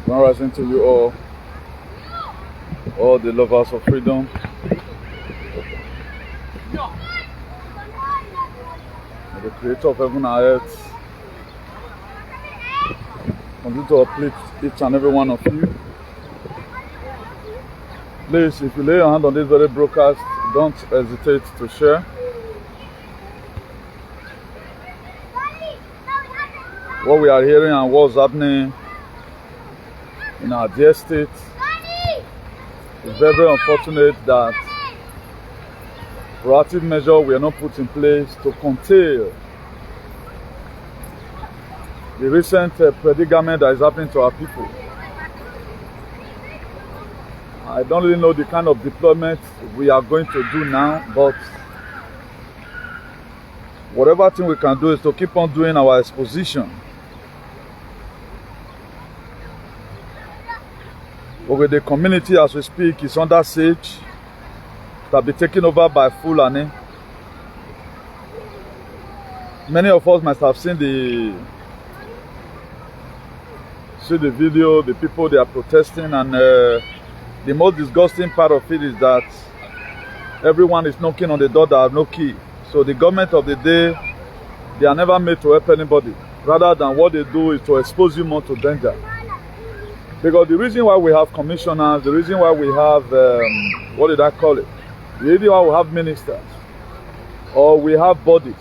Grand rising to you all the lovers of freedom. May the creator of heaven and earth continue to uplift each and every one of you. Please, if you lay your hand on this very broadcast, don't hesitate to share. What we are hearing and what's happening in our dear state is very, very unfortunate that proactive measures were not put in place to contain the recent predicament that is happening to our people. I don't really know the kind of deployment we are going to do now, but whatever thing we can do is to keep on doing our exposition. Oghede community, as we speak, is under siege that be taken over by Fulani. Many of us must have seen the video, the people they are protesting, and the most disgusting part of it is that everyone is knocking on the door that have no key. So the government of the day, they are never made to help anybody. Rather than what they do is to expose you more to danger. Because the reason why we have commissioners, the reason why we have, what did I call it? The reason why we have ministers, or we have bodies.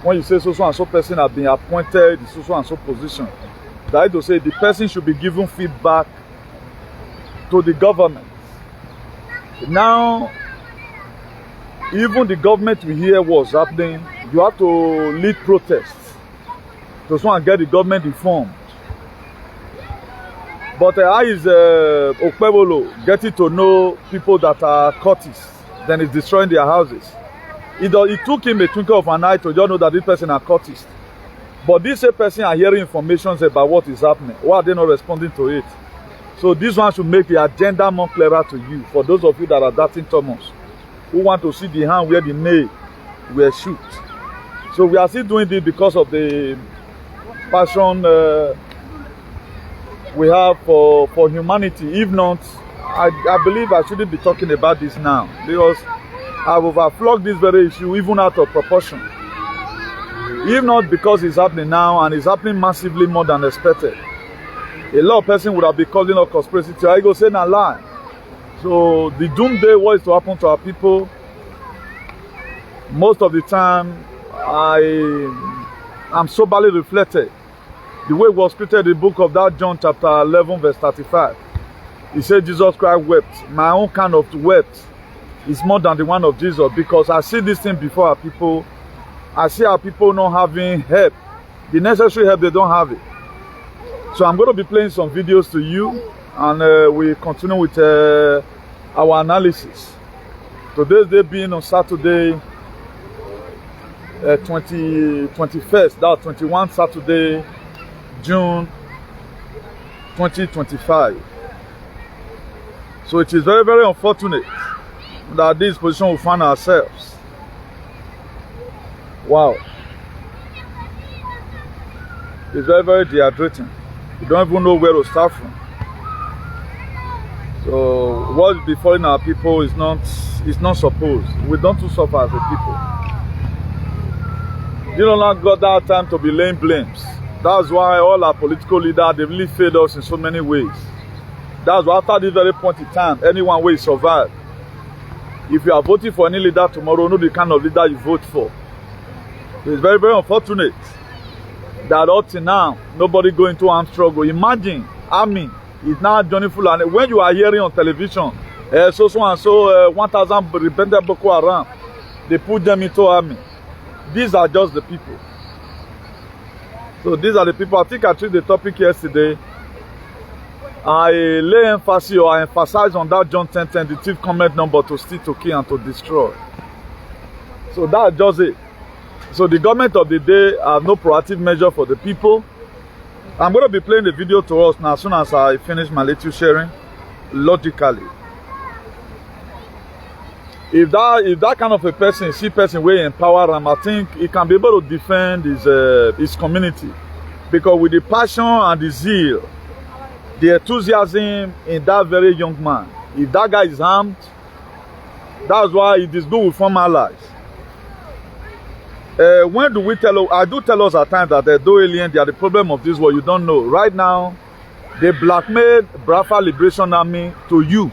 When you say so and so person has been appointed in so and so position, that is to say the person should be given feedback to the government. Now, even the government will hear what's happening. You have to lead protests to try and get the government informed. But how is Okpebolo getting to know people that are cultists, then he's destroying their houses? It took him a twinkle of an eye to just know that this person are cultist. But this person are hearing information about what is happening. Why are they not responding to it? So this one should make the agenda more clearer to you. For those of you that are doubting Thomas, who want to see the hand where the nail were shoot. So we are still doing this because of the passion we have for humanity. If not, I believe I shouldn't be talking about this now, because I've overflogged this very issue even out of proportion. If not because it's happening now, and it's happening massively more than expected, a lot of person would have been calling us conspiracy theory. I go say na lie. So the doomsday, what is to happen to our people, most of the time I am soberly reflected. The way it was created in the book of that John chapter 11 verse 35. He said Jesus Christ wept. My own kind of wept is more than the one of Jesus, because I see this thing before our people. I see our people not having help. The necessary help, they don't have it. So I'm going to be playing some videos to you, and we continue with our analysis. Today's day being on Saturday, 21st, that's 21 Saturday, June 2025. So it is very, very unfortunate that this position we find ourselves. Wow. It's very, very dehydrating. You don't even know where to start from. So what is befalling our people is not supposed. We don't too suffer as a people. You don't not got that time to be laying blames. That's why all our political leaders, they really failed us in so many ways. That's why after this very point in time, anyone will survive. If you are voting for any leader tomorrow, know the kind of leader you vote for. It's very, very unfortunate that up to now, nobody going to armed struggle. Imagine, army is now joining Fulani. When you are hearing on television, so and so 1,000 repentant Boko Haram, they put them into army. These are just the people. So these are the people. I think I treated the topic yesterday. I lay emphasis, or I emphasize on that John 10:10, the thief cometh number to steal, to kill, and to destroy. So that's just it. So the government of the day have no proactive measure for the people. I'm going to be playing the video to us now as soon as I finish my little sharing, logically. If that kind of a person, will empower him, I think he can be able to defend his community. Because with the passion and the zeal the enthusiasm in that very young man. If that guy is armed, that's why it is good with former allies. When do we tell? I do tell us at times that the Do alien, they are the problem of this world. You don't know. Right now, they blackmailed Biafra Liberation Army to you.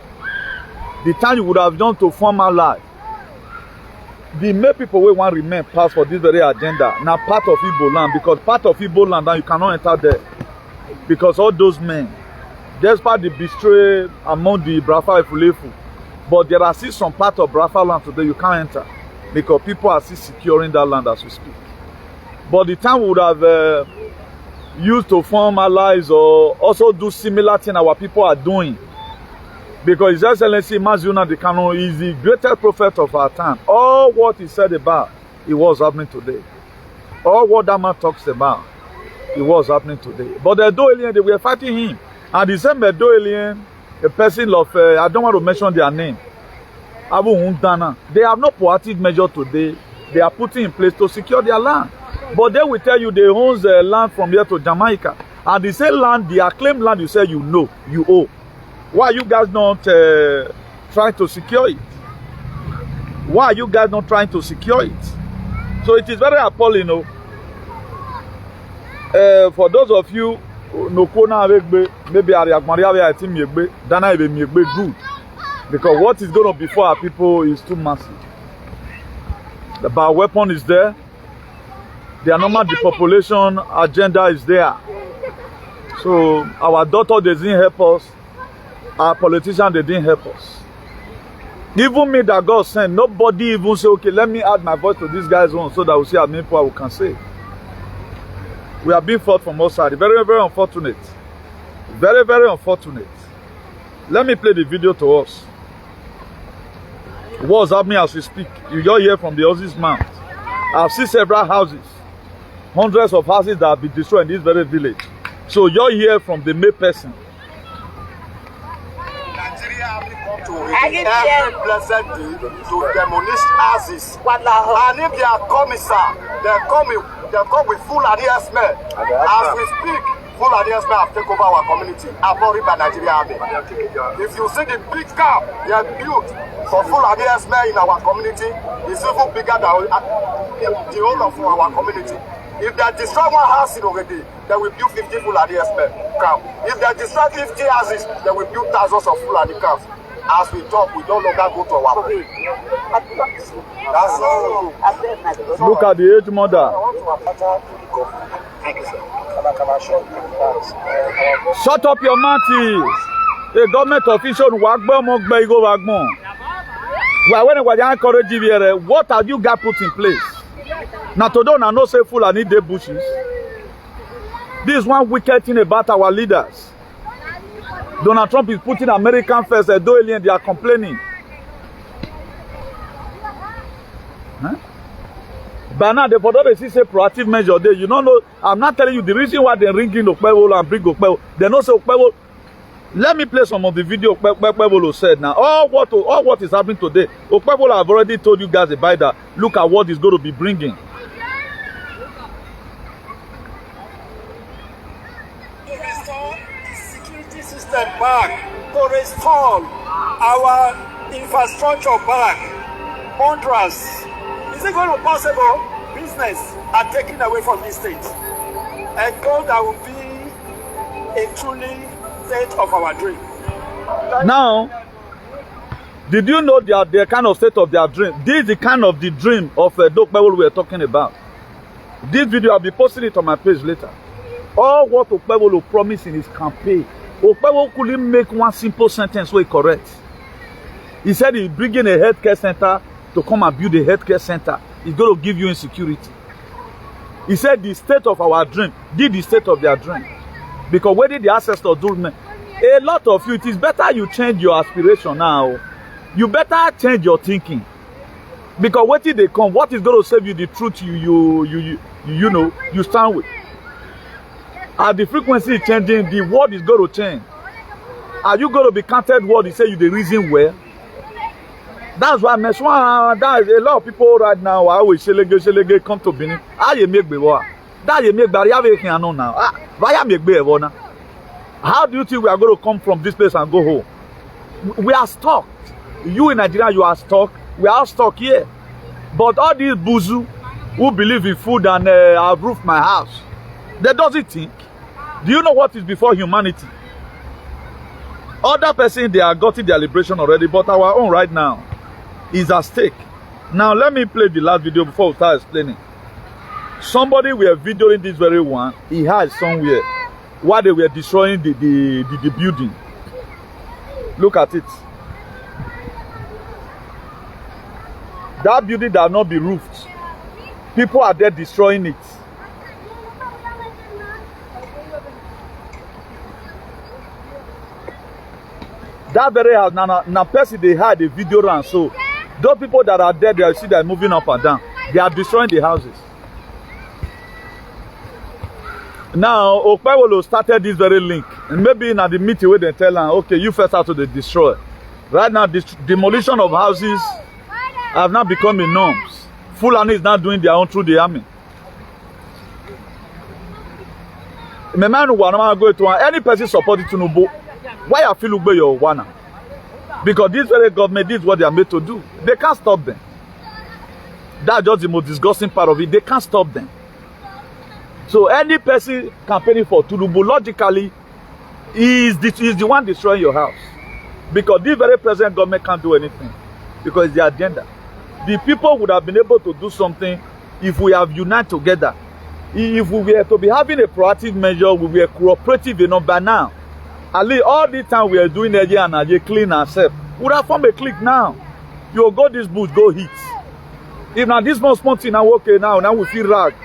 The time you would have done to form allies. The main people will want to remain pass for this very agenda. Now part of Igbo land, because part of Igbo land now you cannot enter there. Because all those men, despite the betray among the Biafra Ifulefu, but there are still some part of Biafra land today you can't enter. Because people are still securing that land as we speak. But the time we would have used to form allies or also do similar thing our people are doing. Because His Excellency Mazuna the Kano is the greatest prophet of our time. All what he said about, it was happening today. All what that man talks about, it was happening today. But the Do alien, they were fighting him. And the same Do alien, a person of, I don't want to mention their name, Abu Hundana, they have no proactive measure today. They are putting in place to secure their land. But they will tell you they own the land from here to Jamaica. And the same land, the acclaimed land you say you know, you owe. Why are you guys not trying to secure it? Why are you guys not trying to secure it? So it is very appalling, you know. For those of you, maybe Dana good. Because what is going to be for our people is too massive. The bioweapon is there. The normal depopulation agenda is there. So our daughter, they didn't help us. Our politicians, they didn't help us. Even me that God sent, nobody even say, okay, let me add my voice to this guy's one so that we'll see how many people we can save. We are being fought from all sides. Very, very unfortunate. Very, very unfortunate. Let me play the video to us. What's happening as we speak? You just hear from the Aussies mouth. I've seen several houses. Hundreds of houses that have been destroyed in this very village. So you hear from the main person. Every blessed day to demolish houses. And if they are commissar, they come with Fulani Herdsm. As we speak, Fulani Herdsm have taken over our community, avoided by Nigeria Army. If you see the big camp they have built for Fulani Herdsm in our community, it's even bigger than the whole of our community. If they destroy one house in Oghede, they will build 50 Fulani Herdsm camp. If they destroy 50 houses, they will build thousands of Fulani camps. As we talk, we don't longer go to our place. That's all. Look at the age mother. Shut up your mouth. A government official what have you got put in place? Now today I know say Fulani dey bushes. This is one wicked thing about our leaders. Donald Trump is putting American first, Do alien, they are complaining. Huh? But now, for those they say proactive measure there, you don't know. I'm not telling you the reason why they're ringing Okpebolo and bring Okpebolo. They don't say Okpebolo. Let me play some of the video Okpebolo said now. All what is happening today, Okpebolo have already told you guys about that. Look at what is going to be bringing. Back to restore our infrastructure back. Contrast. Is it going to be possible? Business are taken away from this state. A goal that will be a truly state of our dream. Now, did you know the kind of state of their dream? This is the kind of the dream of those people we are talking about. This video, I'll be posting it on my page later. All what Okpebolo promised in his campaign. Okpebolo couldn't make one simple sentence way correct. He said he's bringing a healthcare center to come and build a healthcare center. It's going to give you insecurity. He said the state of our dream, did the state of their dream. Because where did the ancestors do? A lot of you, it is better you change your aspiration now. You better change your thinking. Because what did they come? What is going to save you the truth you know, you stand with? As the frequency is changing, the word is going to change. Are you going to be counted word? He say you the reason well. That's why that is a lot of people right now are always shelege come to Benin. Ah, you make bewa. That you make barrier we can know now. Ah, why you make bewa now? How do you think we are going to come from this place and go home? We are stuck. You in Nigeria, you are stuck. We are stuck here. But all these buzu who believe in food and I've roofed my house, they doesn't think. Do you know what is before humanity? Other person, they are gotten their liberation already, but our own right now is at stake. Now, let me play the last video before we start explaining. Somebody were videoing this very one. He had somewhere while they were destroying the building. Look at it. That building that not be roofed. People are there destroying it. That very house, now person they had a video run. So those people that are there, they see they're moving up and down. They are destroying the houses. Now, Okpewolo started this very link. And maybe in the meeting where they tell them, okay, you first have to destroy. Right now, this demolition of houses have now become a norm. Fulani is now doing their own through the army. Any person supporting Tinubu, why you feel Ugbe your wana? Because this very government, this is what they are made to do. They can't stop them. That's just the most disgusting part of it. They can't stop them. So any person campaigning for Tinubu, logically, is the one destroying your house. Because this very present government can't do anything. Because it's the agenda. The people would have been able to do something if we have united together. If we were to be having a proactive measure, we were cooperative enough by now. At least all the time we are doing NAIJA and NAIJA clean ourselves. We would have formed a clique now. You go this bush, go hit. If now this small thing now okay now we feel rag.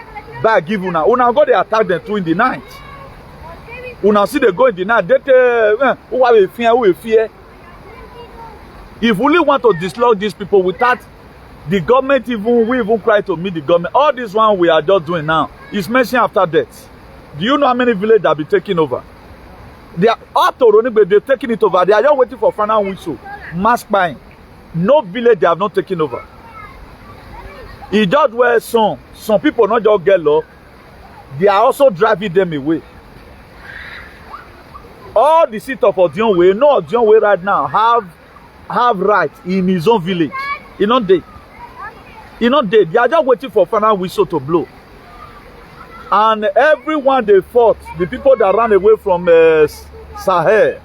Back give una. Una go they attack them too in the night. Una see they go in the night. Who have a fear, who a fear. If we really want to dislodge these people without the government we even try to meet the government. All this one we are just doing now is mentioned after death. Do you know how many villages that be taken over? They are up to running, but they're taking it over. They are just waiting for final whistle. Mass buying. No village they have not taken over. It's just where some people not just get law, they are also driving them away. All the seat of Odionwe, no Odionwe right now have rights in his own village. He not dead. He not dead. They are just waiting for final whistle to blow. And everyone they fought, the people that ran away from Sahel,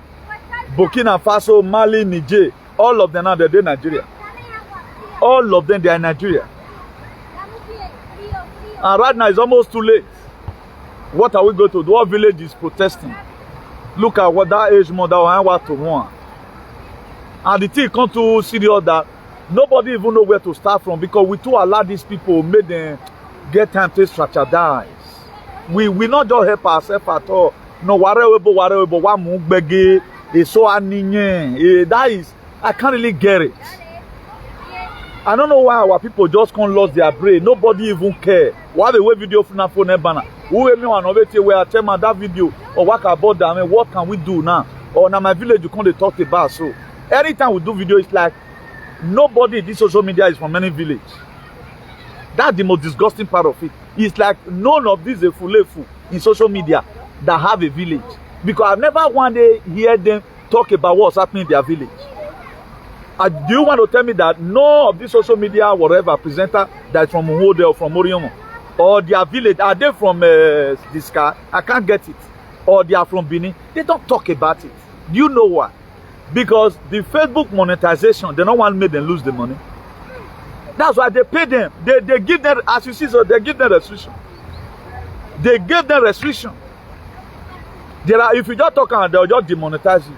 Burkina Faso, Mali, Niger, all of them now they're in Nigeria. All of them they are in Nigeria. And right now it's almost too late. What are we going to do? What village is protesting? Look at what that age mother want to want. And the thing come too serious that nobody even know where to start from because we too allow these people make them get time to strategize. We not just help ourselves at all. No, that is, I can't really get it. I don't know why our people just can't lose their brain. Nobody even care. Why the way video from phone banner? Who me one over here where I tell me that video or what about that? I mean, what can we do now? Or now my village you can't talk about. So anytime we do video, it's like nobody in this social media is from any village. That's the most disgusting part of it. It's like none of these fulefu in social media that have a village. Because I've never one day hear them talk about what's happening in their village. Do you want to tell me that none of these social media whatever presenter that is from Oghede or from Iyanomo or their village, are they from this guy? I can't get it. Or they are from Benin. They don't talk about it. Do you know why? Because the Facebook monetization, they don't want to make them lose the money. That's why they pay them. They give them, as you see, so they give them restriction. They give them restriction. If you just talk about they'll just demonetize you.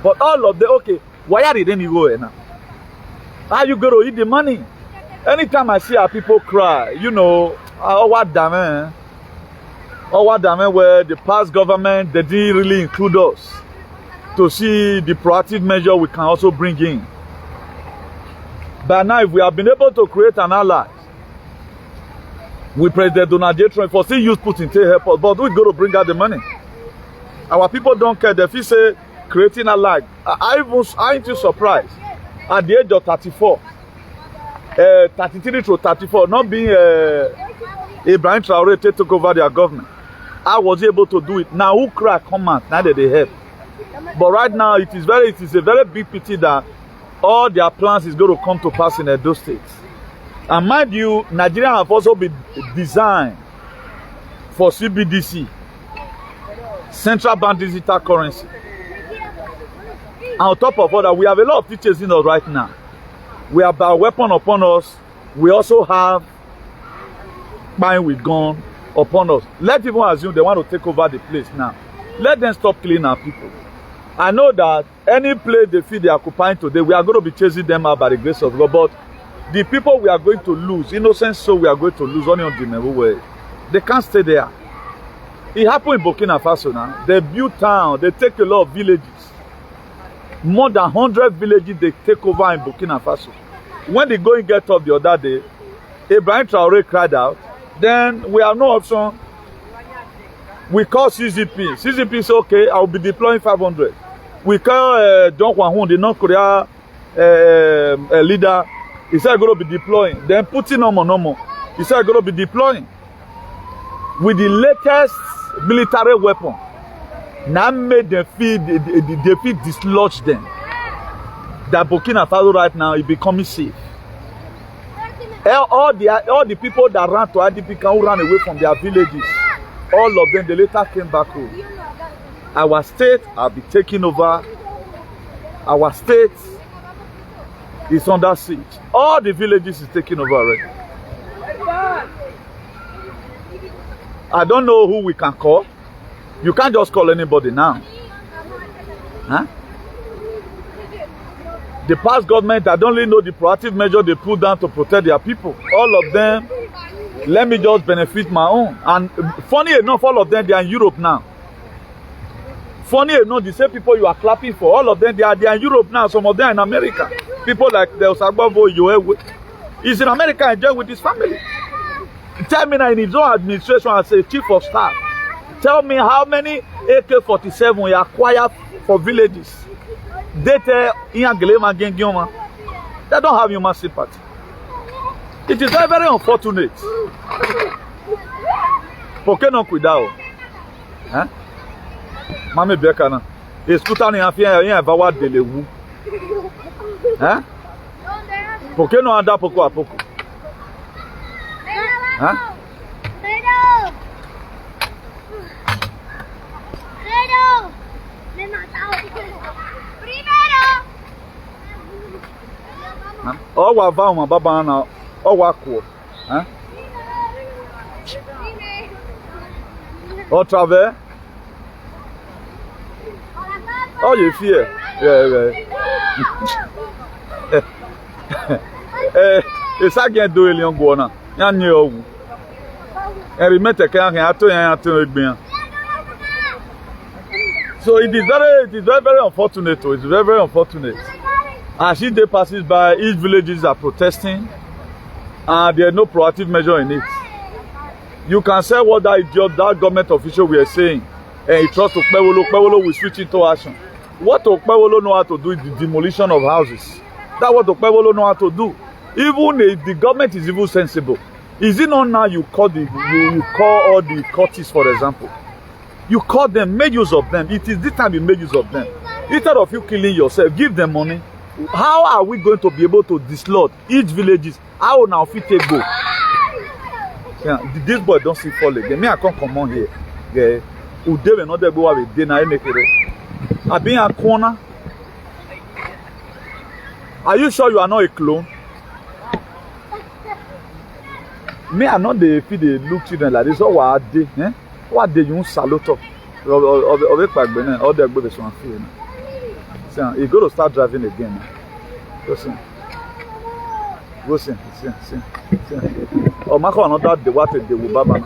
But all of the, okay, why are they then go now? How you going to eat the money? Anytime I see our people cry, you know, what damn, where the past government, they didn't really include us to see the proactive measure we can also bring in. But now, if we have been able to create an ally with President Donald J. Trump, for still use Putin to help us, but we're going to bring out the money. Our people don't care. If you say creating an ally, I'm too surprised at the age of 34, 33 to 34, not being Ibrahim Traoré took over their government. I was able to do it. Now who crack come out? Now that they help. But right now it is a very big pity that all their plans is going to come to pass in Edo State. And mind you, Nigeria have also been designed for CBDC, Central Bank Digital Currency. And on top of all that, we have a lot of teachers in us right now. We have a weapon upon us. We also have mine with gun upon us. Let people assume they want to take over the place now. Let them stop killing our people. I know that any place they feel they are occupying today, we are going to be chasing them out by the grace of God. But the people we are going to lose, innocent soul we are going to lose only on the level where they can't stay there. It happened in Burkina Faso now. They build town, they take a lot of villages. More than 100 villages they take over in Burkina Faso. When the going get up the other day, Ibrahim Traore cried out. Then we have no option. We call CCP. CCP said, okay, I will be deploying 500. We call John Kwahun, the North Korea leader. He said, I'm going to be deploying. Then Putin, no. He said, I'm going to be deploying. With the latest military weapon. Now made them feel, they feel dislodge them. That Burkina Faso right now is becoming safe. All the people that ran to IDP who ran away from their villages, all of them, they later came back home. Our state will be taken over. Our state is under siege. All the villages is taken over already. I don't know who we can call. You can't just call anybody now. Huh? The past government, I don't really know the proactive measure they put down to protect their people. All of them, let me just benefit my own. And funny enough, all of them, they are in Europe now. Funny enough, the same people you are clapping for, all of them, they are in Europe now. Some of them are in America. People like the Osagbavo, he's in America enjoying with his family. Tell me now in his own administration as a chief of staff, tell me how many AK-47 he acquired for villages. They don't have human sympathy. It is very, very unfortunate. Por que não cuidar? Hein? Mami Bekana. Escuta nem a fia em Evawa Delewu. Hein? Por que não andar pouco a pouco? Hein? Ó o avá uma babana, ó o aquo, hein? Outra vez? Olha, filha. Esse aqui é do ele angona. Já não. Ele mete que a ato bem. So it is very unfortunate. It's very, very unfortunate. As each day passes by, each villages are protesting, and there is no proactive measure in it. You can say what that government official were saying, and he trusts Okpewolo. Okpewolo will switch into action. What Okpewolo know how to do is the demolition of houses. That's what Okpewolo know how to do. Even if the government is even sensible, is it not now you call all the courtists, for example? You call them, make use of them. It is this time you make use of them. Instead of you killing yourself, give them money. How are we going to be able to dislodge each villages? How now fit take go? Yeah, this boy don't see fall again. Me I can't come on here. Yeah, Ude we not there go with day na emekere. I been a corner. Are you sure you are not a clone? Me I not the feed the look children like this. What are they? Eh? What they you salute up? Of a all the babies want feel. So you got to start driving again. Go see. See. Oh, my God, not the water the Wubaba.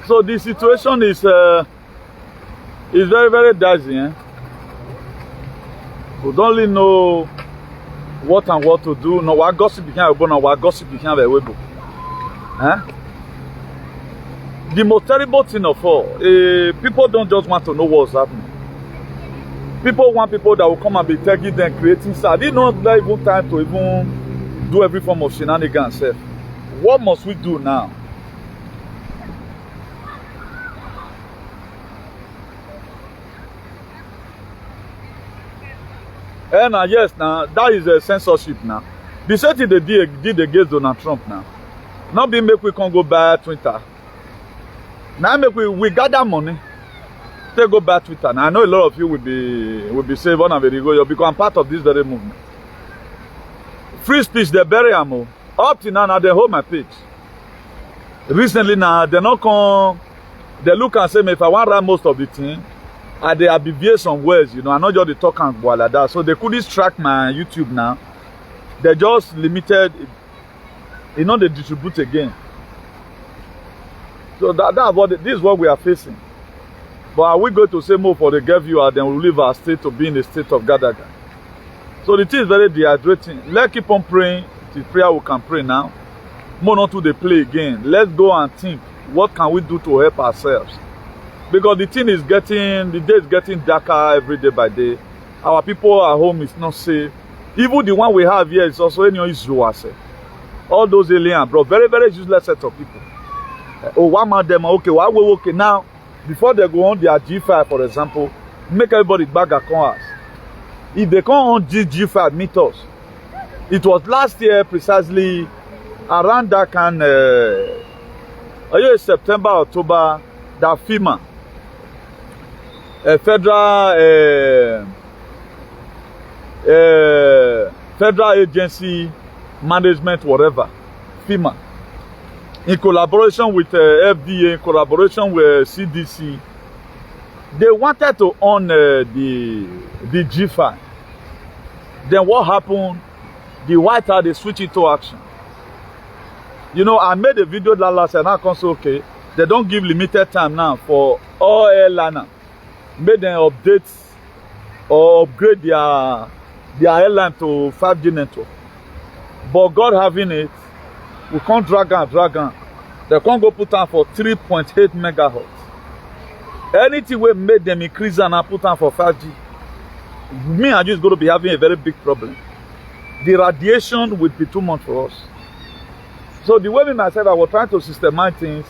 So the situation is very, very dicey. Eh? We don't really know what to do. No, what gossip became a no, what gossip became a webo. Huh? The most terrible thing of all, people don't just want to know what's happening. People want people that will come and be taking them, creating sad. They don't have even time to even do every form of shenanigans. What must we do now? And yes, now that is a censorship now. The same thing they did against Donald Trump now. Not be make we can go buy Twitter. Now make we gather money. They go buy Twitter. Now I know a lot of you will be saved on a very good because I'm part of this very movement. Free speech, they bury them. Up to now they hold my page. Recently now they not come. They look and say, if I want to write most of the thing, they abbreviate some words, you know, I not just the talk and go like that. So they couldn't track my YouTube now. They just limited, you know, they distribute again. So this is what we are facing. But are we going to say more for the get viewer, then we'll leave our state to be in a state of gadaga? So the thing is very dehydrating. Let's keep on praying. The prayer we can pray now. More not to the play again. Let's go and think, what can we do to help ourselves? Because the thing is the day is getting darker every day by day. Our people at home is not safe. Even the one we have here is also any issue. All those aliens, bro, very, very useless set of people. Oh, one man them okay, why we okay now? Before they go on their G5, for example, make everybody back at us. If they come on G5, meet us. It was last year precisely around that kind September, October, that FEMA, federal agency management, whatever, FEMA, in collaboration with FDA, in collaboration with CDC, they wanted to own the G5. Then what happened? The White House, they switched it to action. You know, I made a video that last and I can say, okay, they don't give limited time now for all airliner. Made them update or upgrade their airline to 5G network. But God having it, we can't drag on. They can't go put on for 3.8 megahertz. Anything we made them increase and put on for 5G, me and you is going to be having a very big problem. The radiation will be too much for us. So the way me myself, I was trying to systemize things,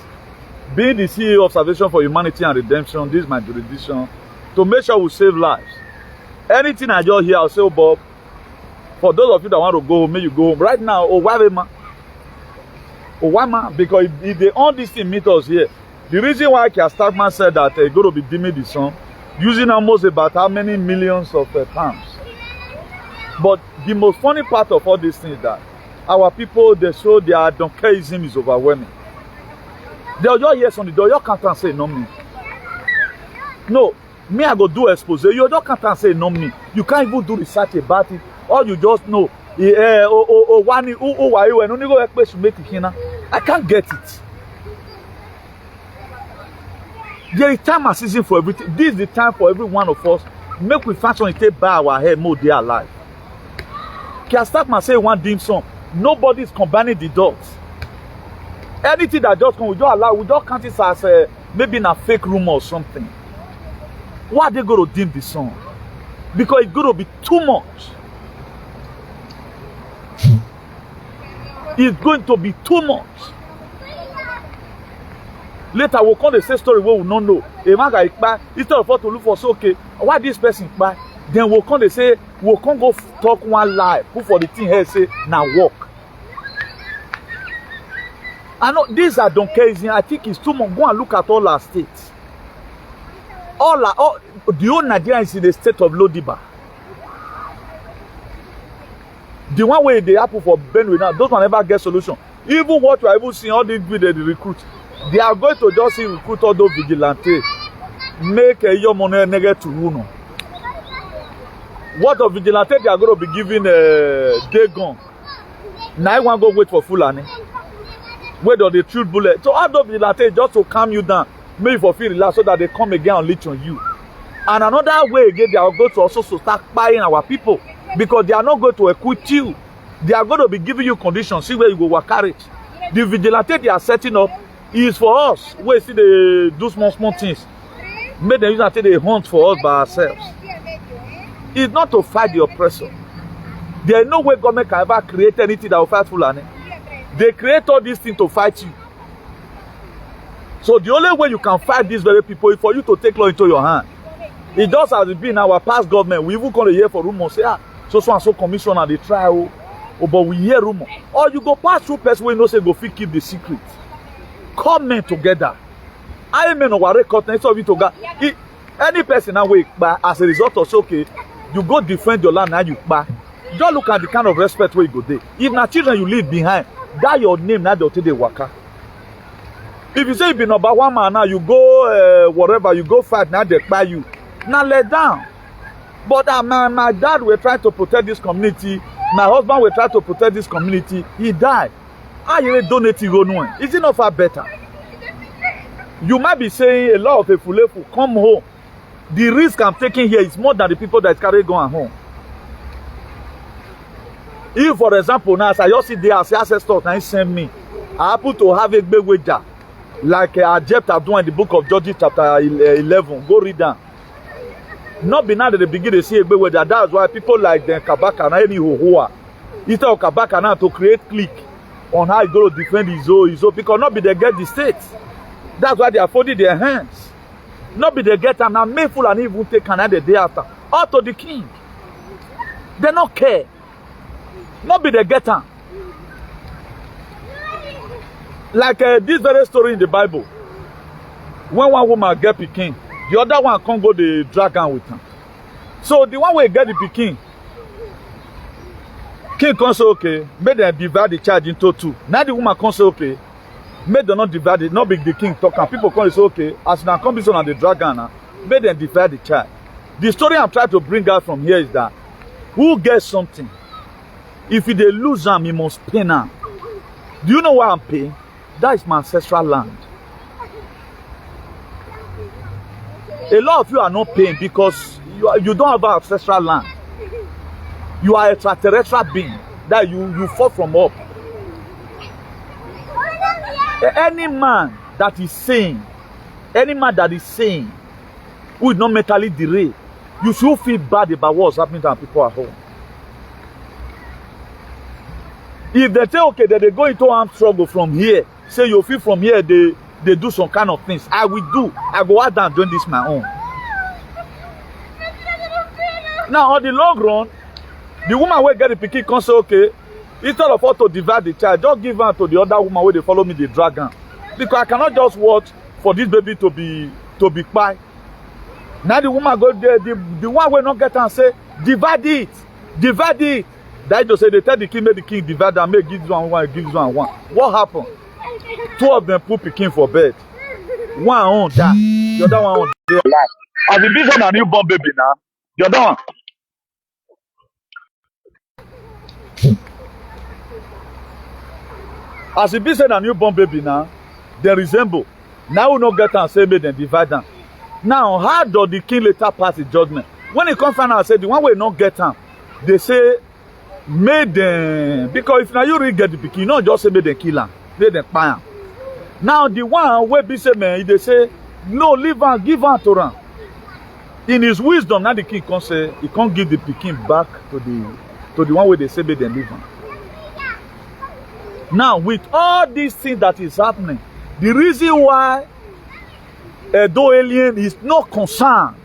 being the CEO of Salvation for Humanity and Redemption, this is my jurisdiction, to make sure we save lives. Anything I just hear, I'll say, oh, Bob, for those of you that want to go home, may you go home. Right now, because if they own this thing, meet us here. The reason why Kia Starkman said that they're going to be dimming the sun, using almost about how many millions of pounds. But the most funny part of all these things is that our people, they show their donkeism is overwhelming. They'll just hear something, they'll just can't and say no me. No, me I go do expose. You just can't and say no me. You can't even do research about it. All you just know, I can't get it. There is time and season for everything. This is the time for every one of us. Make we find something to buy our head more day alive. Can I start my say one dim sum? Nobody is combining the dots. Anything that just come, we don't allow, we don't count it as maybe in a fake rumor or something. Why are they going to dim the sun? Because it's going to be too much. It's going to be too much. Later we'll come the same story where we don't know. A man got instead of us to look for so okay, why this person buy? Then we'll come they say we'll come go talk one lie. Put for the thing here say now walk. I know these are donkeys. I think it's too much. Go and look at all our states. All the whole Nigeria is in the state of Lodiba. The one way they happen for Benue now, those one never get solution. Even what you are even seeing all these people they recruit, they are going to just recruit all those vigilantes. Make a your money negative to Uno. What of vigilante they are going to be giving day gun. Now I want to go wait for Fulani. Wait on the truth bullet. So all those vigilantes just to calm you down, maybe for feel relaxed so that they come again and leech on you. And another way again, they are going to also start buying our people because they are not going to equip you. They are going to be giving you conditions. See where you go work carry. The vigilante they are setting up is for us. We see they do small things. Make them use until they hunt for us by ourselves. It's not to fight the oppressor. There is no way government can ever create anything that will fight Fulani. They create all these things to fight you. So the only way you can fight these very people is for you to take law into your hand. It just has been our past government. We even come to hear for rumors, say, so and so commissioner, they try, but we hear rumor. Or you go pass through person where you know say go fit keep the secret. Come men together. I men of our record, any person now wake back as a result of okay, you go defend your land and you back. Just look at the kind of respect where you go there. If na children you leave behind, that your name now they'll take the waka. If you say you be number one man now, you go whatever, you go fight now they buy you. Now let down. But my dad will try to protect this community. My husband will try to protect this community. He died. I really donate to is it not far better? You might be saying a lot of people come home. The risk I'm taking here is more than the people that carry going home. If, for example, now as I just sit there as ancestors and send me, I happen to have a big wager, like Jephthah doing in the book of Judges chapter 11. Go read that. Not be now that they begin to see a big wager. That's why people like the Kabaka and any Hohoa, instead of Kabaka now to create clique on how he go to defend his own, because not be they get the states. That's why they are folding their hands. Not be they get them now, make Fulani even take Canada the day after. Out to the king. They don't care. Not be they get them. Like this very story in the Bible. When one woman get Peking, the other one can't go the dragon with her. So the one will get the Peking. King can say okay, make them divide the charge into two. Now the woman can say okay, make them not divide it, not be the king talk. And people can say okay, as now come on the dragon, make them divide the charge. The story I'm trying to bring out from here is that who gets something? If they lose them, he must pay now. Do you know why I'm paying? That is my ancestral land. A lot of you are not paying because you don't have ancestral land. You are a extraterrestrial being that you fall from up. Any man that is sane, who is not mentally derailed, you should feel bad about what's happening to our people at home. If they say okay, that they go into armed struggle from here, say you feel from here they do some kind of things, I will do. I go out and doing this my own. Now on the long run, the woman will get the pikin can say okay, instead of her to divide the child, just give her to the other woman where they follow me the dragon. Because I cannot just watch for this baby to be pie. Now the woman go there, the one will not get her and say, divide it. That just say they tell the king, make the king divide and make give this one, give this one. What happened? Two of them put Peking for bed. One on that, the other one on there. As the big one a newborn baby now, the other one. As the big one a newborn baby now, they resemble. Now we not get and say make them divide them. Now how does the king later pass the judgment? When he come find out, say the one will not get them, they say make them, because if now you really get the Peking, you not just say make them kill them, make them buy them. Now the one where be say man, they say no, leave am, give am to am. In his wisdom, now the king can say he can't give the Peking back to the one where they say make them leave am. Now with all these things that is happening, the reason why Edo alien is not concerned,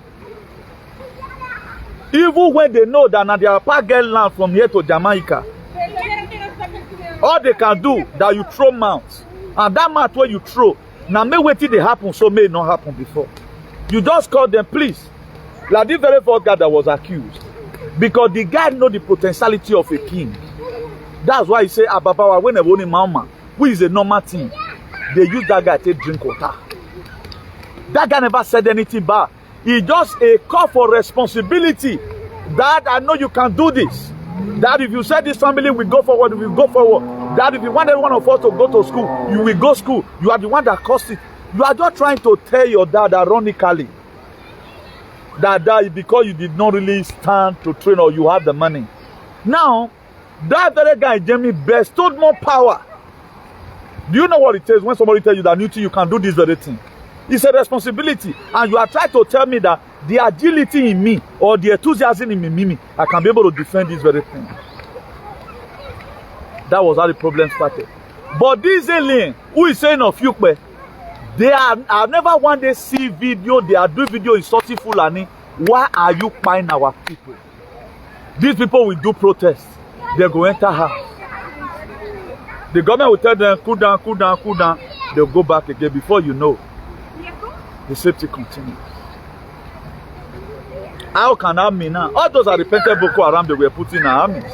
even when they know that now they are get land from here to Jamaica, all they can do that you throw mounts. And that mount where you throw, now may wait till they happen, so may it not happen before. You just call them, please. Like this very first guy that was accused. Because the guy know the potentiality of a king. That's why he say, Ababawa, when a woman mama, who is a normal thing, they use that guy to drink water. That guy never said anything bad. He just a call for responsibility. That I know you can do this. That if you say this family will go forward, we will go forward. That if you want every one of us to go to school, you will go school. You are the one that caused it. You are just trying to tell your dad ironically that because you did not really stand to train or you have the money. Now, that very guy, Jamie, bestowed more power. Do you know what it takes when somebody tells you that you can do this very thing? It's a responsibility. And you are trying to tell me that the agility in me or the enthusiasm in me, I can be able to defend this very thing. That was how the problem started. But this alien who is saying of Yukbe, I've never one day see video, they are doing video insulting Fulani. Why are you buying our people? These people will do protests. They go enter house. The government will tell them, cool down, cool down, cool down. They'll go back again. Before you know, the safety continues. How can army now? All those are repentant Boko Haram they were putting in our armies.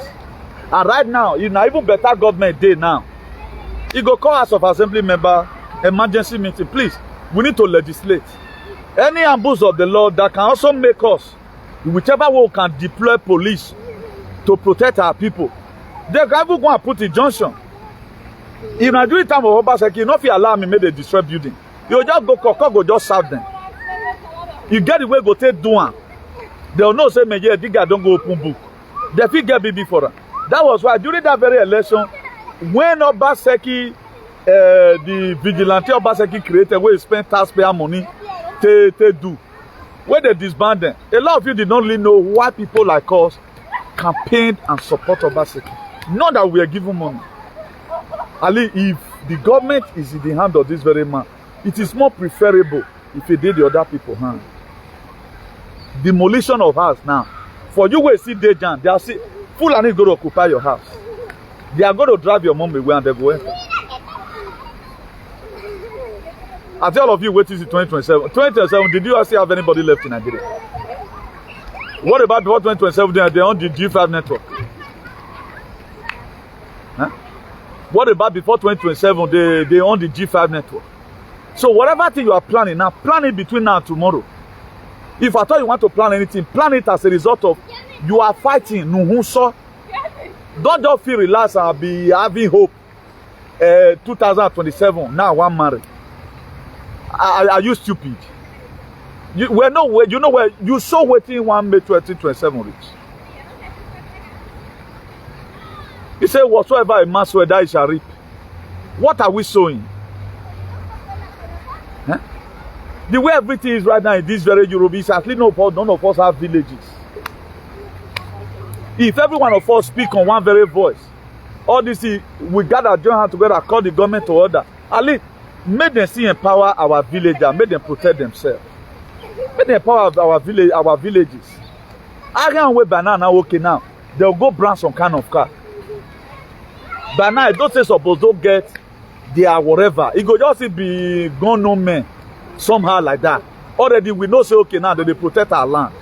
And right now, you know, even better government day now. You go call House of Assembly member, emergency meeting. Please, we need to legislate. Any ambush of the law that can also make us, whichever way we can deploy police to protect our people. They can even go and put injunction. If I do it time of Obaseki, you know if you allow me make they destroy building. You just go just serve them. You get the way go take do one. They'll know say me digger don't go open book. They fit get BB for them. That was why during that very election, when Obaseki, the vigilante Obaseki created, where he spent taxpayer money to do, when they disband them, a lot of you did not really know why people like us campaigned and support Obaseki. Not that we are giving money. Ali, if the government is in the hand of this very man, it is more preferable if he did the other people's hand. Demolition of house now. For you will see Dejan, they are see Fulani is going to occupy your house. They are going to drive your mom away and they go enter. I tell all of you, wait till 2027. 2027, did you still have anybody left in Nigeria? What about before 2027? They on the G5 network. Huh? What about before 2027? They on the G5 network. So whatever thing you are planning now, plan it between now and tomorrow. If I thought you want to plan anything, plan it as a result of you are fighting. Don't just feel relaxed and be having hope. 2027, now one married. Are you stupid? You know where you saw waiting 1 May 2027 reach. He said, whatsoever a man sow, that he shall reap. What are we sowing? Huh? The way everything is right now in this very Europe is at least none of us have villages. If every one of us speak on one very voice, all this we gather, join hands together, call the government to order. At least make them see empower our villagers, make them protect themselves. Make them empower our villages. I can't wait by now, okay now. They'll go brand some kind of car. By now, don't say suppose don't get their whatever. It go just be gone no man. Somehow like that. Already we know say okay now that they protect our land.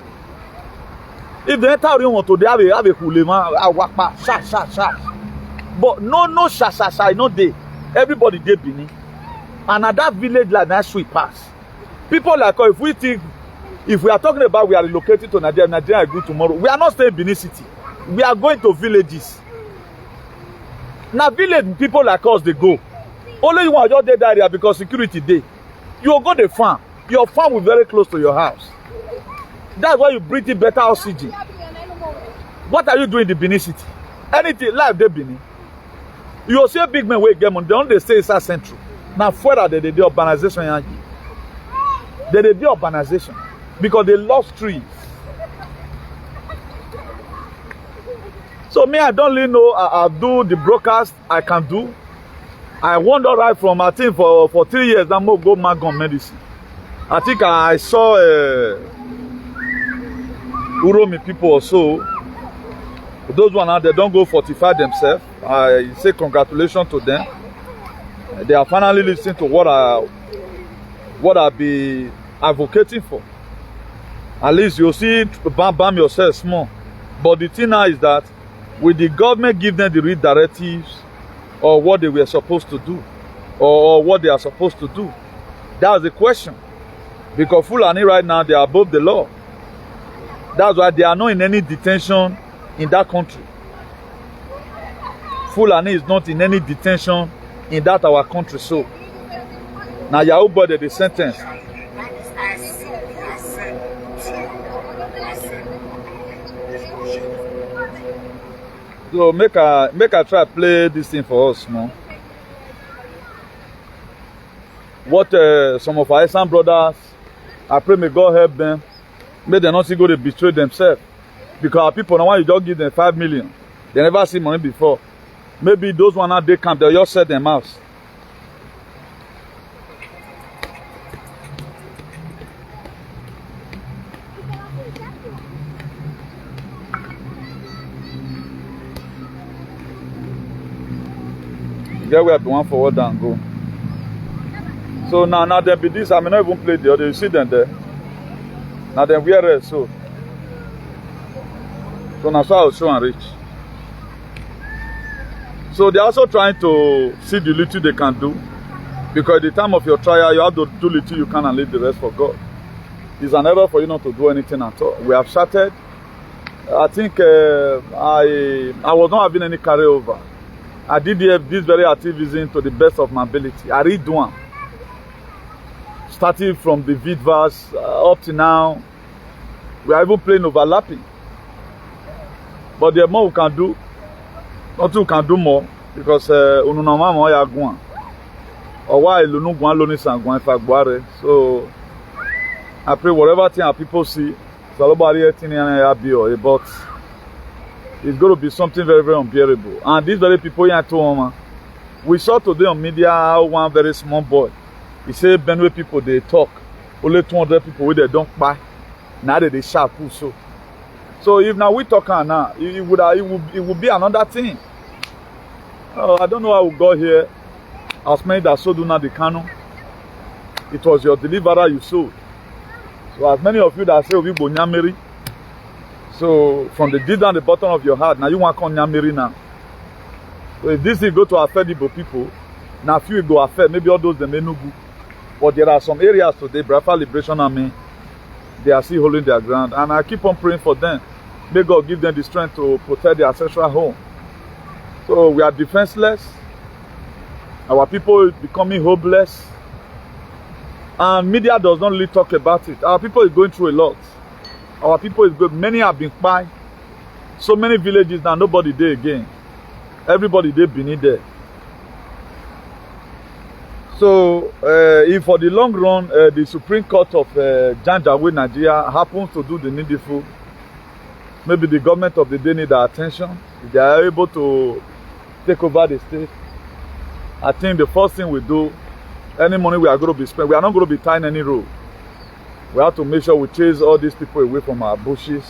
If they enter room to they have a hulema, a wakpa, shah. But no shah, no day. Everybody dey Benin. And at that village like that sweet pass. People like us, if we are talking about we are relocating to Nigeria agree tomorrow, we are not staying in Benin City. We are going to villages. Now village people like us they go. Only you want just dey that area because security day. You will go the farm. Your farm will be very close to your house. That's why you breathe in better oxygen. What are you doing in the Benin City? Anything life dey Benin. You will see a big man wey get money. They only stay inside central. Now further they do urbanization. They do urbanization because they lost trees. So me, I don't really know. I do the broadcast I can do. I wander right from I think for 3 years. I'm gonna go Magon medicine. I think I saw Uromi people or so. Those one out they don't go fortify themselves. I say congratulations to them. They are finally listening to what I be advocating for. At least you see bam yourself small. But the thing now is that will the government give them the real directives or what they were supposed to do or what they are supposed to do? That's the question. Because Fulani right now they are above the law. That's why they are not in any detention in that country. Fulani is not in any detention in that our country. So now Yahoo boy they sentence. So make I try play this thing for us, no. What some of our Islam brothers, I pray may God help them. May they not see go to betray themselves. Because our people now want you just give them 5 million. They never see money before. Maybe those one now they camp, they'll just set them out. Get where the one forward and go. So now there be this. I may not even play the other. You see them there. Now then where else? So now so I'll show and reach. So they're also trying to see the little they can do, because at the time of your trial you have to do little you can and leave the rest for God. It's an error for you not to do anything at all. We have started. I think I was not having any carryover. I did this very activism to the best of my ability. I read one. Starting from the Vidvas up to now, we are even playing overlapping. But the more we can do, nothing we can do more, because so I pray whatever thing our people see, but it's going to be something very, very unbearable. And these very people here at home, we saw today on media how one very small boy, he said Benue people they talk, only 200 people they don't buy, now they sharp so. So if now we talk now, it would be another thing. I don't know how we got here. As many that sold now the canon, it was your deliverer you sold. So as many of you that say we go nyamiri, so from the deep down the bottom of your heart, now you want to come nyamiri now. So if this is go to affect Igbo people, now few go affect maybe all those they may no good. But there are some areas today, Biafra Liberation Army, they are still holding their ground, and I keep on praying for them. May God give them the strength to protect their ancestral home. So we are defenseless. Our people are becoming hopeless. And media does not really talk about it. Our people is going through a lot. Our people is good. Many have been spied. So many villages now, nobody there again. Everybody there beneath there. So, if for the long run, the Supreme Court of Janjaweed, Nigeria happens to do the needful, maybe the government of the day need our attention. If they are able to take over the state, I think the first thing we do, any money we are going to be spending, we are not going to be tying any road. We have to make sure we chase all these people away from our bushes.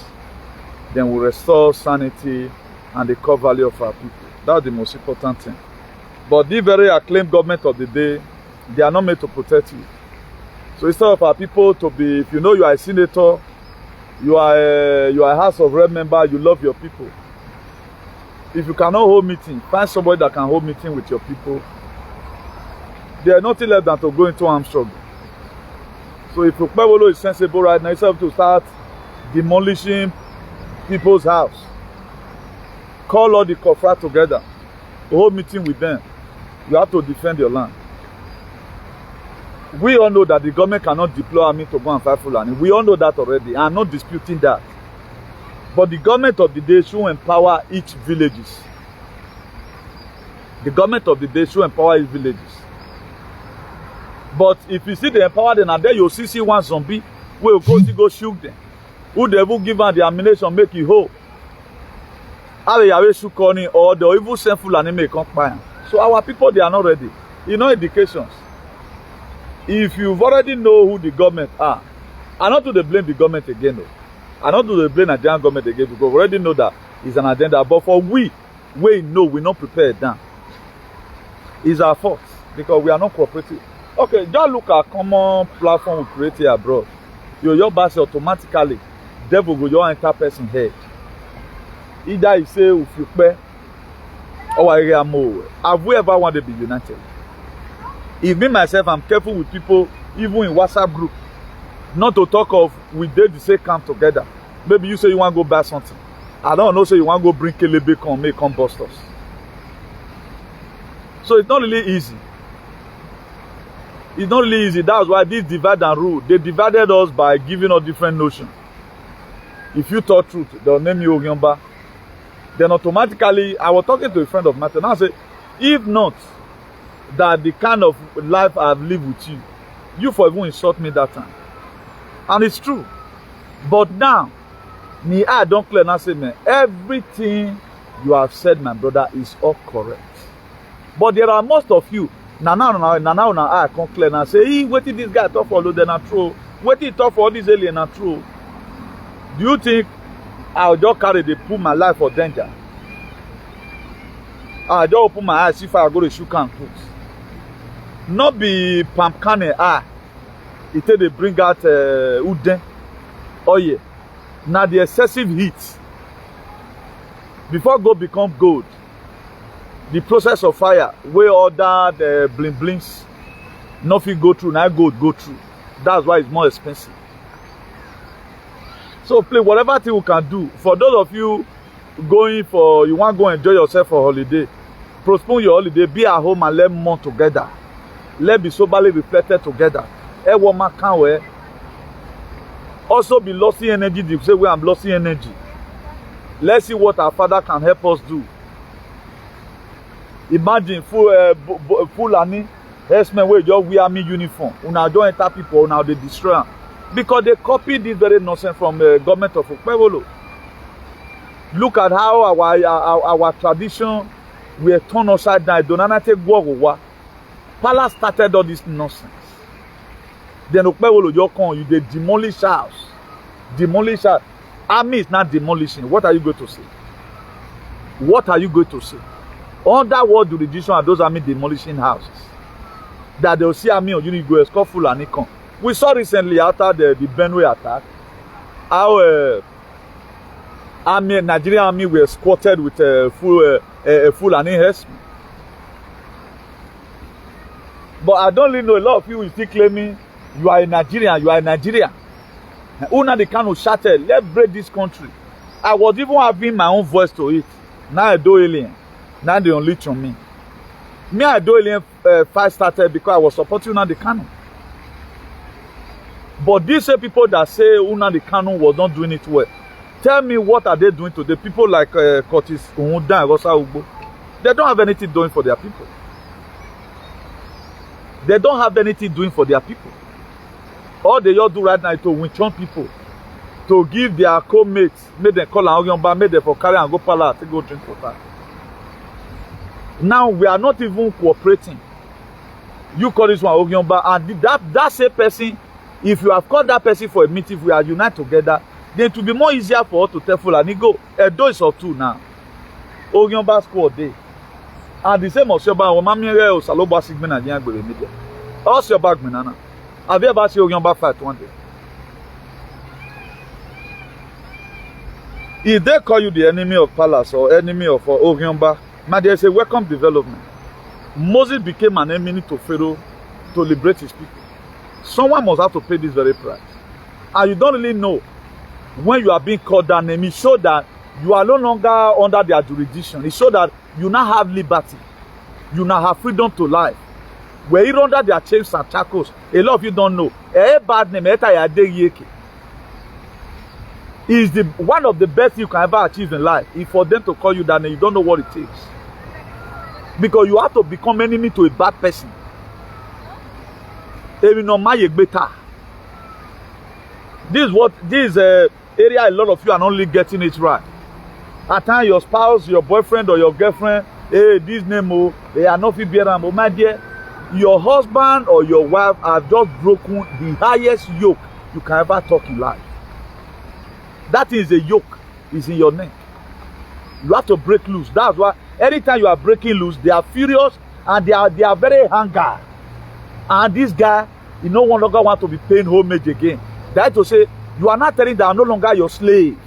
Then we restore sanity and the core value of our people. That's the most important thing. But the very acclaimed government of the day, they are not made to protect you. So instead of our people to be, if you know you are a senator, you are a House of Rep member, you love your people. If you cannot hold meeting, find somebody that can hold meeting with your people. There is nothing less than to go into armed struggle. So if Ukpewolo is sensible right now, instead of to start demolishing people's house, call all the Kofra together, hold meeting with them. You have to defend your land. We all know that the government cannot deploy army to go and fight Fulani. We all know that already. I'm not disputing that. But the government of the day should empower each villages. The government of the day should empower each villages. But if you see the empower them, and then you'll see one zombie, will go shoot them. Who they will give them the ammunition, make it whole. Or the evil send Fulani may come by. So our people, they are not ready. You know indications. If you've already know who the government are, I not to blame the government again though. I not to blame Nigerian government again, because we already know that it's an agenda. But for we know we're not prepared now. It's our fault because we are not cooperative. Okay, just look at common platform we create here abroad. Your base automatically, devil go your enter person head. Either you say if you pay or Iyanomo. Have we ever wanted to be united? If me myself, I'm careful with people, even in WhatsApp group, not to talk of we did the same camp together. Maybe you say you want to go buy something. I don't know, say you want to go bring Kelebe come, make come bust us. So it's not really easy. It's not really easy. That's why this divide and rule. They divided us by giving us different notions. If you talk truth, they'll name you Ogyomba. Then automatically, I was talking to a friend of mine, and I said, if not that the kind of life I've lived with you for even insult me that time. And it's true. But now, me I don't clear now say, man, everything you have said, my brother, is all correct. But there are most of you, now I come clear and say, hey, what did this guy talk for Oghede na true? What did he talk for all these aliens na true? Do you think I'll just carry the put my life for danger? I'll just open my eyes if I go to shoot and put. Not be pumpkin it take they bring out uden. Oh yeah. Now the excessive heat. Before gold become gold, the process of fire where all that bling blings nothing go through, now gold go through. That's why it's more expensive. So please, whatever thing we can do, for those of you going for, you want to go enjoy yourself for holiday, postpone your holiday, be at home and let month together. Let's be soberly reflected together. Also be losing energy, the same way I'm losing energy. Let's see what our Father can help us do. Imagine Fulani Herdsm wey just wear army uniform. Una don't enter people, now they destroy them. Because they copy this very nonsense from the government of Oghede. Look at how our tradition were turned upside down. Donanate Gwogowa. Palace started all this nonsense. Then Oghede just come, you they demolish house. Demolish house. Army is not demolishing. What are you going to say? What are you going to say? Under what jurisdiction are those army demolishing houses? That they'll see army on you go escort Fulani come. We saw recently after the Benue attack how Nigerian army were squatted with Fulani Herdsm. But I don't really know, a lot of people still claiming you are a Nigerian, you are a Nigerian. Una the kind of shouted, let's break this country. I was even having my own voice to it. Now I do alien. Now they unleash on me. Me, I do alien fight started because I was supporting Una the Kanu. But these people that say Una the Kanu was not doing it well, tell me what are they doing to the people like Curtis Uhunda and Rosa Ugbo? They don't have anything doing for their people. They don't have anything doing for their people. All they all do right now is to winch on people, to give their co-mates, make them call an Oghede, make them for carry and go palace to go drink water. Now we are not even cooperating. You call this one Oghede, and that same person, if you have called that person for a meeting, if we are united together, then it will be more easier for us to tell Fulani go. Edo is or two now. Oghede squad day. And the same Osyoba, Omamire Osaloba Sigmen and Yangwe media. Osyoba Gmenana. Have you ever seen Oghede fight one day? If they call you the enemy of palace or enemy of Oghede, man, there is a welcome development. Moses became an enemy to Pharaoh to liberate his people. Someone must have to pay this very price. And you don't really know when you are being called that name. It shows that you are no longer under their jurisdiction. It shows that you now have liberty. You now have freedom to life. Were you under their chains and shackles? A lot of you don't know. A bad name is one of the best you can ever achieve in life. If for them to call you that name, you don't know what it takes. Because you have to become enemy to a bad person. This area a lot of you are not really getting it right. At times your spouse, your boyfriend or your girlfriend, hey, this name, they are not fit bearing. But my dear, your husband or your wife have just broken the highest yoke you can ever talk in life. That is a yoke, is in your neck. You have to break loose. That's why anytime you are breaking loose, they are furious and they are very angry. And this guy, he no longer want to be paying homage again. That is to say, you are not telling that I'm no longer your slave.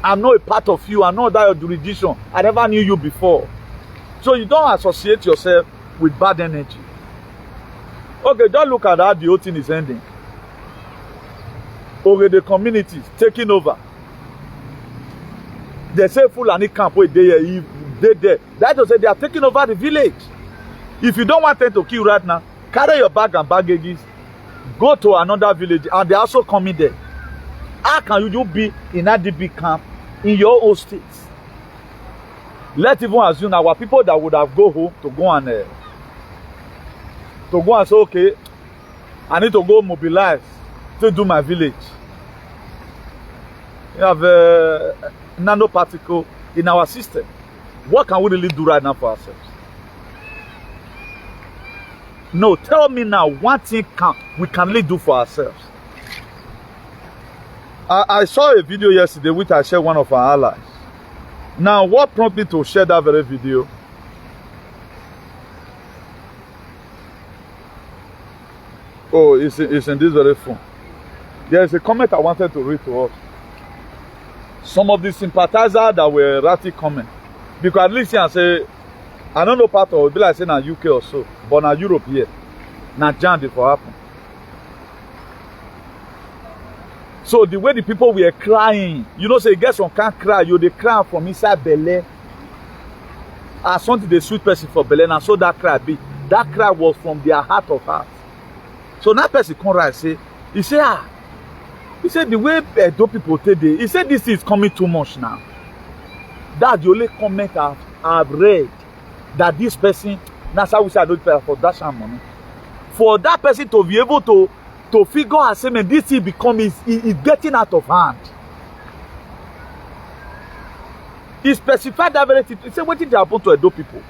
I'm not a part of you. I'm not that your jurisdiction. I never knew you before. So you don't associate yourself with bad energy. Okay, just look at how the whole thing is ending. The communities taking over. They say Fulani camp where they there. That is to say they are taking over the village. If you don't want them to kill right now, carry your bag and baggages, go to another village, and they are also coming there. How can you be in that big camp in your own state? Let's even assume our people that would have go home to go and say, okay, I need to go mobilize to do my village. You have nanoparticle in our system. What can we really do right now for ourselves? No, tell me now one thing we can really do for ourselves. I saw a video yesterday which I shared one of our allies. Now, what prompted me to share that very video? Oh, it's in this very phone. There is a comment I wanted to read to us. Some of the sympathizers that were writing comment, because at least I say, I don't know part of it, be like say na UK or so, but na Europe here, na Jan for happen. So the way the people were crying, you know, say you get some can't cry, you they cry from inside belly. As something the sweet person for belly, and so that cry be. That cry was from their heart of heart. So that person come right say, he said the way those people today, he said this is coming too much now. That's the only comment I've read that this person, that's how we say I don't pay for that money. For that person to be able to figure out, say, man, this thing is getting out of hand. He specified that very thing. He said, what did happen to Edo people?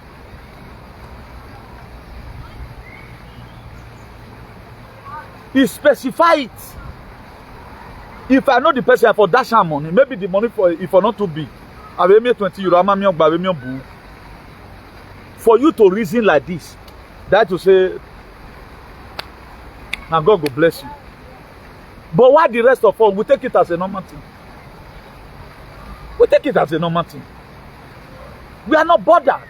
He specified it. If I know the person for dash money, maybe the money for if not too big, I will make 20 euro. For you to reason like this, that to say, now God will bless you. But why the rest of us, we take it as a normal thing. We take it as a normal thing. We are not bothered.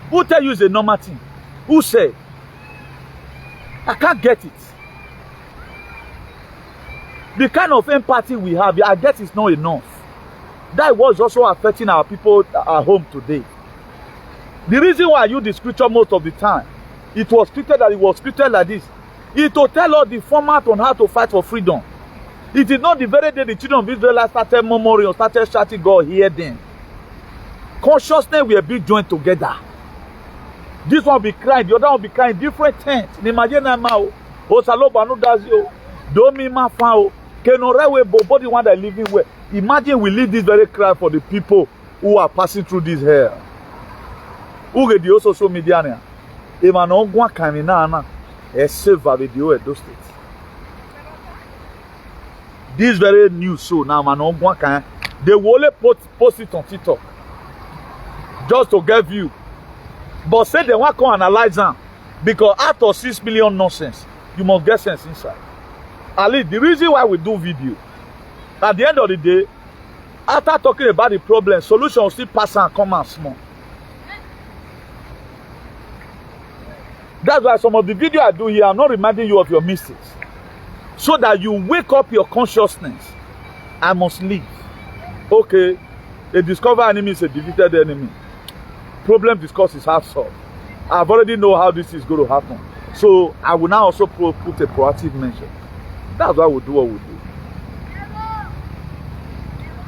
Who tell you it's a normal thing? Who said? I can't get it. The kind of empathy we have, I guess it's not enough. That was also affecting our people at home today. The reason why I use the scripture most of the time, it was treated like this. It will tell us the format on how to fight for freedom. It is not the very day the children of Israel started murmuring or started shouting, God hear them. Consciousness will be joined together. This one will be crying, the other one will be crying, different things. Imagine now, the one that living where. Imagine we leave this very cry for the people who are passing through this hell. Oghede also social media now. Emmanuel Gwa Kaminana. This very news so now they will only post it on TikTok just to get view. But say they want to come analyze them because out of 6 million nonsense, you must get sense inside. At least the reason why we do video, at the end of the day, after talking about the problem, solution will still pass and come out small. That's why some of the video I do here, I'm not reminding you of your mistakes. So that you wake up your consciousness. I must leave. Okay, a discovered enemy is a defeated enemy. Problem discussed is half solved. I've already know how this is going to happen. So I will now also put a proactive measure. That's why we do what we do.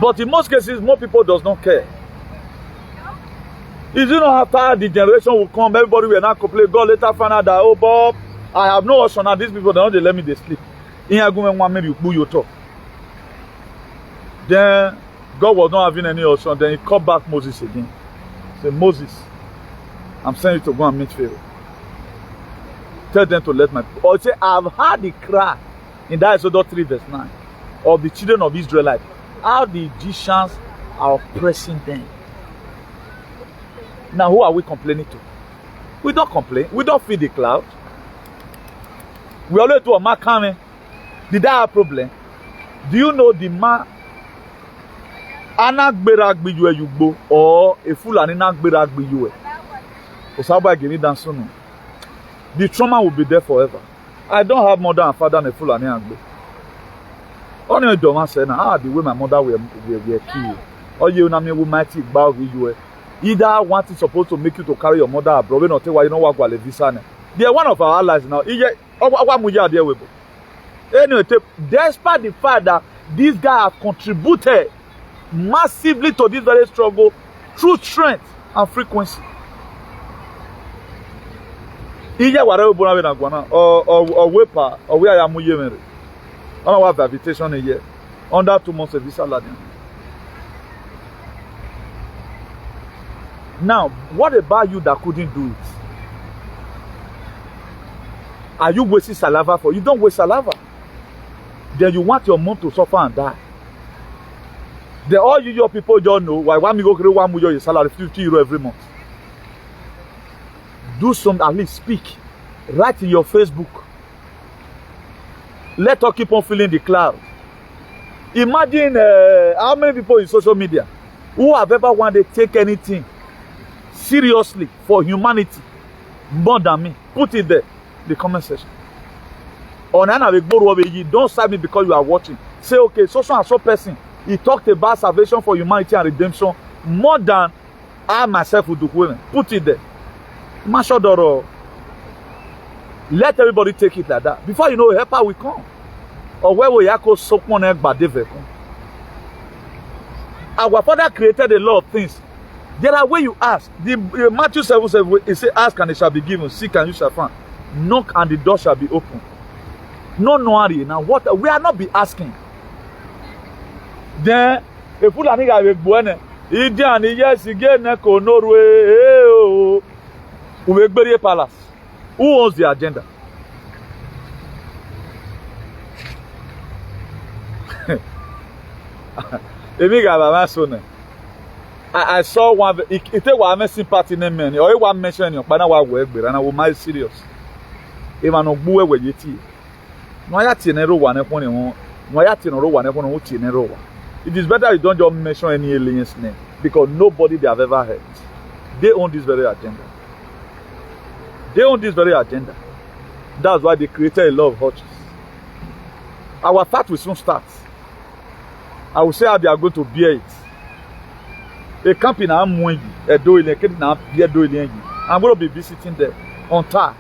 But in most cases, most people does not care. Is it not after the generation will come, everybody will not complain, God later find out that, oh Bob, I have no option now, these people don't let me they sleep. In agreement one maybe you talk. Then God was not having any option, then he called back Moses again. Say, Moses, I'm sending you to go and meet Pharaoh. Tell them to let my people. Or say, I've heard the cry in that Exodus 3 verse 9 of the children of Israelites, how the Egyptians are oppressing them. Now, who are we complaining to? We don't complain. We don't feed the cloud. We always do a man coming. Did I have a problem? Do you know the man Anagberagbi you go or a Fulani Nagberagbi you? The trauma will be there forever. I don't have mother and father and a Fulani Agbe. Only a Doma said, the way my mother were killed. Or you know me will mighty bow with you. Either one is supposed to make you to carry your mother abroad, or tell why you know what visa. They are one of our allies now. Anyway, despite the fact that these guys have contributed massively to this very struggle through strength and frequency. Or wepa or where I am yemere. I don't have habitation here. Under 2 months of visa ladin. Now, what about you that couldn't do it? Are you wasting saliva for? You don't waste saliva. Then you want your mom to suffer and die. Then all you your people don't know why one me go create 1 million salary 50 euro every month. Do some, at least speak. Write in your Facebook. Let us keep on filling the cloud. Imagine how many people in social media who have ever wanted to take anything seriously for humanity more than me. Put it there, the comment section. Don't side me because you are watching. Say, okay, so and so person, he talked about salvation for humanity and redemption more than I myself would do. Put it there. Let everybody take it like that. Before you know, helper will come. Or where we are called Sokmon Badeve. Our Father created a lot of things. There are ways you ask. Matthew 7:7, it says, ask and it shall be given, seek and you shall find, knock and the door shall be open. No worry. Now what we are not be asking. Then if Fulani guy will go in, yes again Norway, Ubegberi Palace. Who owns the agenda? I saw one. It was a sympathy name, or one mention your partner was and I was my serious. Even on Bue were yeti. No, I tinero one upon him. No, I tinero one upon who tinero. It is better you don't just mention any alien's name because nobody they have ever heard. They own this very agenda. They own this very agenda. That's why they created a lot of hutches. Our fight will soon start. I will say how they are going to bear it. A camp in Amwengi, a doily, I'm going to be visiting there on time.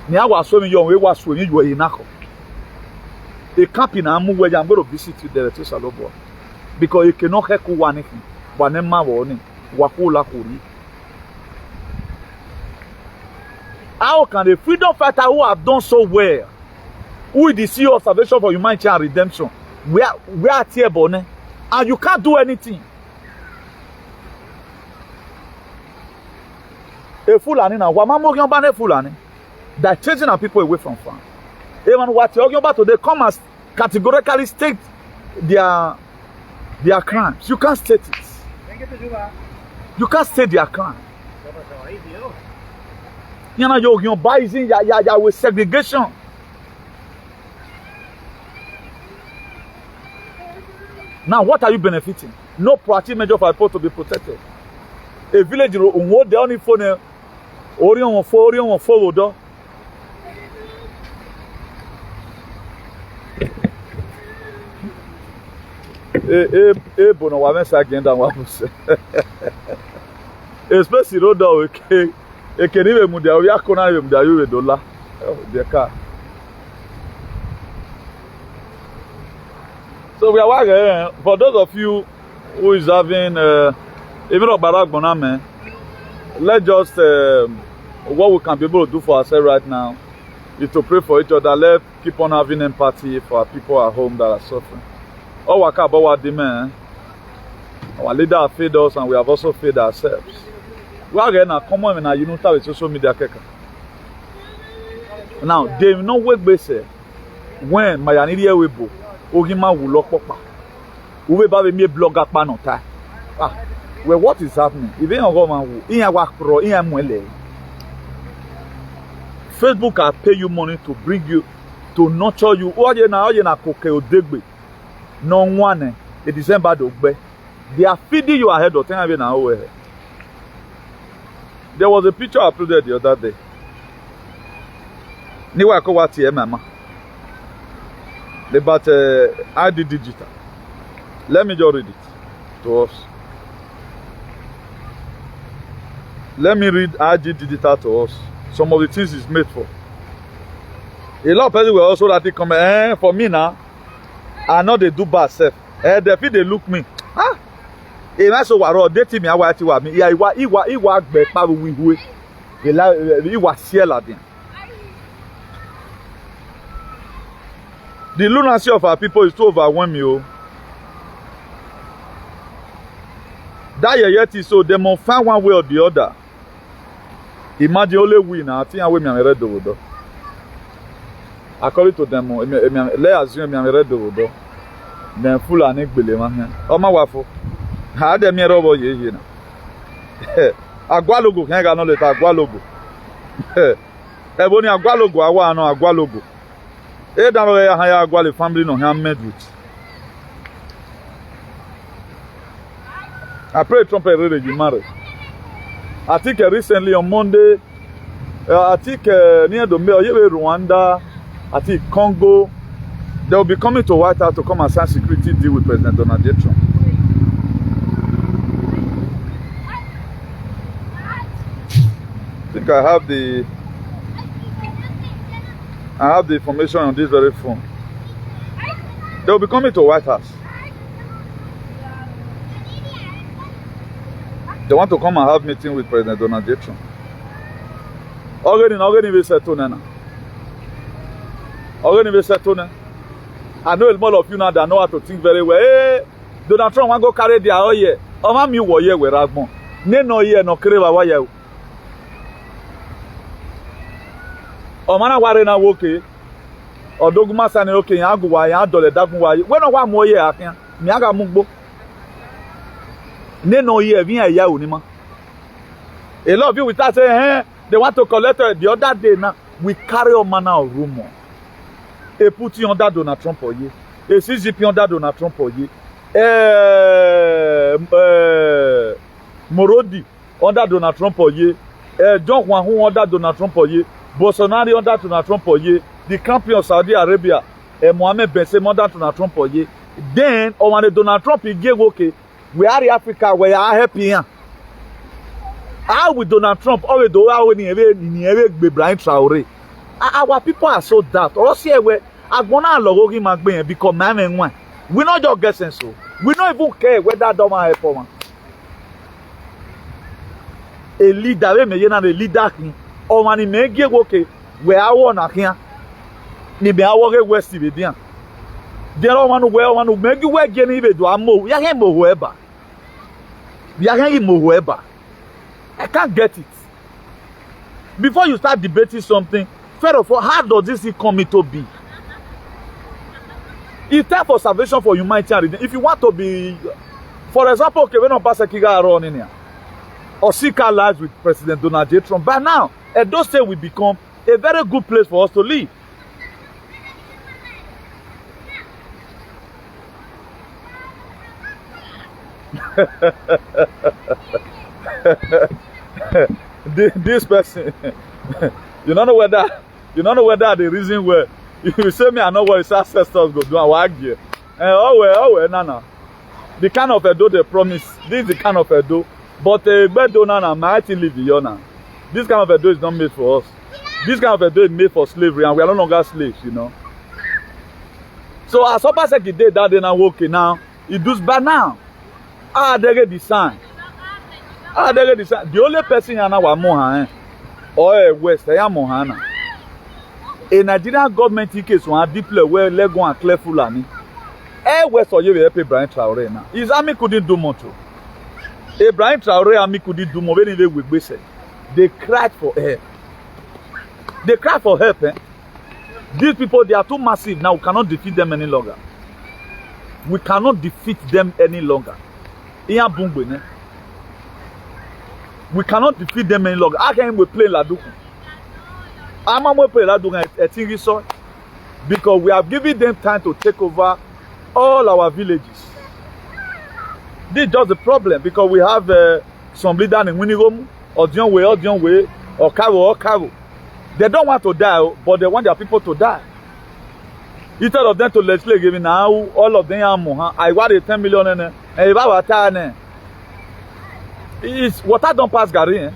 Now was swimming your way was swimming you were in Nako. A camp in Amwengi, I'm going to visit you there to Salobo. Because you cannot heck one thing. One emma warning. Wakula Kuri. How can a freedom fighter who have done so well, who is the CEO of Salvation for Humanity and Redemption, we are here, Bonnet, and you can't do anything? A Fulani now, Wamamogian Fulani, that chasing our people away from farm. Even what you're about today, come and categorically state their crimes. You can't state it. You can't state their crime. You know, you're biasing, you're with segregation. Now, what are you benefiting? No proactive measure for people to be protected. A village, the only phone, Orion forward. Bono, wa mesa agenda wa muse. Especially roda okay. Ekeniwe mudia we akona we mudia we dollar. The car. So we are working. For those of you who is having even a Barak Boname, let's just what we can be able to do for ourselves right now is to pray for each other. Let's keep on having empathy for our people at home that are suffering. All we care about what they mean. Our leader have failed us and we have also failed ourselves. We are getting a common in our unit with social media. Now, they know what they say when my anidia webo, Ogima will lock up. We will have a blogger panota. Well, what is happening? If you don't go, Facebook will pay you money to bring you, to nurture you. No one, the December dogbe. They are feeding you ahead of time. There was a picture I uploaded the other day. Niwa Kowati Mama. About ID digital. Let me just read it to us. Let me read ID digital to us. Some of the things it's made for. A lot of people will also that they come for me now. I know they do bad self. The people they look me. Ah, if I so what they tell me, I want to me. Yeah, he was better we. He was Sierra then. The lunacy of our people is too overwhelming. That yet is so they must find one way or the other. Imagine only win. I think I will be read the according to them, let's assume me read the then Fulani Herdsm. Oh my waffle. How them here over here? Agwalogo can't get no let agwalogo. Ebony agwalogo, I want no agwalogo. Eh, that way I have agwali family no hand made with. I pray Trump really married. I think recently on Monday, I think near the mail, Rwanda, I think Congo, they will be coming to White House to come and sign security deal with President Donald J. Trump. I think I have the information on this very phone. They will be coming to White House. They want to come and have meeting with President Donald J. Trump. Already we settled now. Already we settled now. I know a lot of you now that know how to think very well. Hey, Donald Trump want to go carry their oil here. Oh, me wo here we ragbon. Ne no here no kere wa ya. O mana ware na woke. Odoguma sani okay yan agwa yan dole dagun wa. We no wa mo here akin. Mi aga mugbo. Ne no here vi ya oni ma. A lot of you will start saying, hey, they want to collect the other day now. We carry all manner of rumor. A Putin under Donald Trump or ye. A CGP under Donald Trump or ye. Morodi under Donald Trump or ye. John Juan under Donald Trump or ye. Bolsonaro under Donald Trump or ye. The champion of Saudi Arabia, Mohammed Ben Salman under Donald Trump or ye. Then, when Donald Trump he gave okay, we are Africa, we are happy here. How with Donald Trump, always do how we Brian Traore. Our people are so daft. Also, we are gonna logo him and because man and one. We not just guessing so. We don't even care whether that don't help for a leader, we may not a leader. Or when he may give okay, we are one here. Maybe I work West Division. They don't want to wear one who make you work again. Even do I move? We are him whoever. We are him whoever. I can't get it. Before you start debating something, first of all, how does this thing come into be? It's time for salvation for humanity. If you want to be, for example, okay, we don't pass a kiga around in here, or seek our lives with President Donald J. Trump. By now, Edo State will become a very good place for us to live. This person, you don't know whether the reason where you say me I know what his ancestors go do and what argue. Oh well, no. The kind of Edo they promise, this is the kind of Edo, but Edo Nana might live here now. This kind of Edo is not made for us. This kind of Edo is made for slavery, and we are no longer slaves, you know. So as Opa said the day that they now working now, it does bad now. They get the sign. The only person here now was Mohan, or West, I am Mohana. A Nigerian government case one deeply where Lego and clear Fulani. West or you will help Brian Traore now. His army couldn't do much. Brian Traore army couldn't do more than they would be said. They cried for help. They cried for help. These people, they are too massive now. We cannot defeat them any longer. We cannot defeat them any longer. We cannot defeat them any longer. How can we play Laduku? I'm going to play Laduku at TTING because we have given them time to take over all our villages. This is just the problem because we have some leaders in Winigomu, or Dion Way, or Karo. They don't want to die, but they want their people to die. Instead of them to legislate, giving now all of them are Mohan. I want 10 million and it's water don't pass Gary.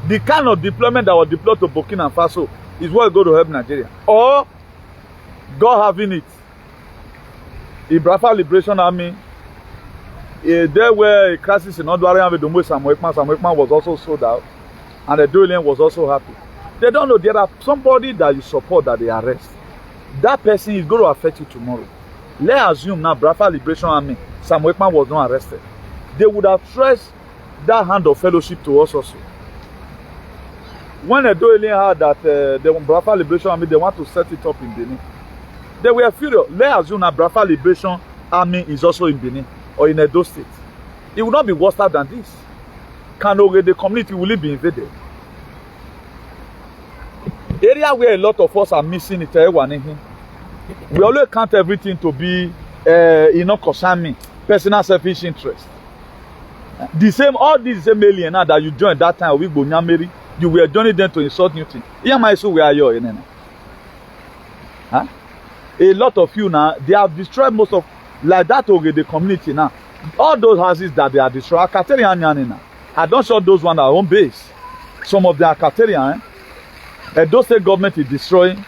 The kind of deployment that was deployed to Burkina Faso is what is going to help Nigeria. Or God having it. The Biafra Liberation Army. There were a crisis in Odwarian with the Sam Ekman was also sold out, and the Dolian was also happy. They don't know there are somebody that you support that they arrest. That person is going to affect you tomorrow. Let's assume now Biafra Liberation Army, Sam Ekman was not arrested. they would have stretched that hand of fellowship to us also. When the Doyle had that the Biafra Liberation Army, they want to set it up in Benin. They were furious. Let's assume that Biafra Liberation Army is also in Benin or in Edo State. It will not be worse than this. Can the community will be invaded? Area where a lot of us are missing it. We always count everything to be concern me, personal selfish interest. The same, all these same alien that you joined that time, you were joining them to insult new things. Huh? A lot of you now, they have destroyed most of, like that Oghede community now. All those houses that they are destroyed are Katerian now. I don't show those ones at home base. Some of them are Katerian. Those state government is destroying.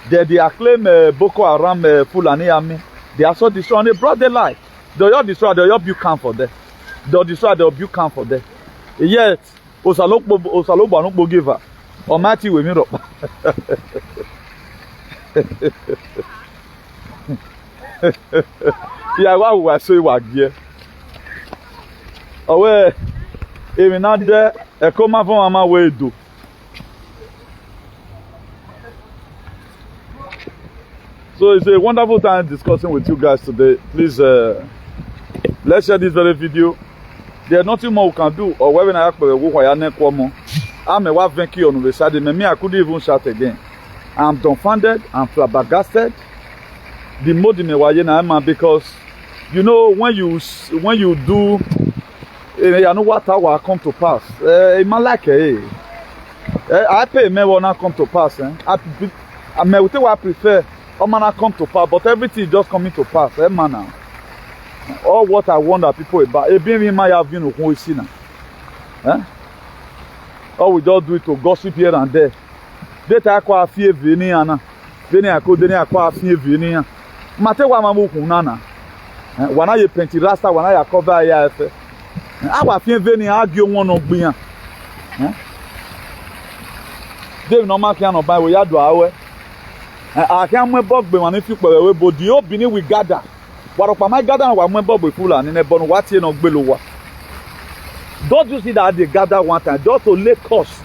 They acclaim Boko Haram, Fulani Army. They are so destroyed. They brought their life. They all destroy. They all build camp for them. They destroy. They all build camp for them. Yet, Osalobo no give her. Almighty we me up. Yeah, why we say what here? Away, even not there. A come from Mama way do. So it's a wonderful time discussing with you guys today. Please, let's share this very video. There's nothing more we can do. Or when I ask I'm a wife thank you on the side. Me, I couldn't even shout again. I'm dumbfounded. I'm flabbergasted. The more the me because you know when you do, you know what will come to pass. Man like I pay me will not come to pass. I may what I prefer. All manner come to pass, but everything is just coming to pass. Now. All what I wonder people about. Even might have been who is now. All we just do it to gossip here and there. They take a few vini Vini ako deni a few vini. Mate wa mamu kunana. Wana ye penti rasta wana ya cover ya efe. Awa few vini argue one ogbiyan. They no man can buy we ya do awe. I can't move back when if you pay but the opening we gather. What of my gather and one bob with Fulani in a bon what you know below. Don't you see that they gather one time just to let us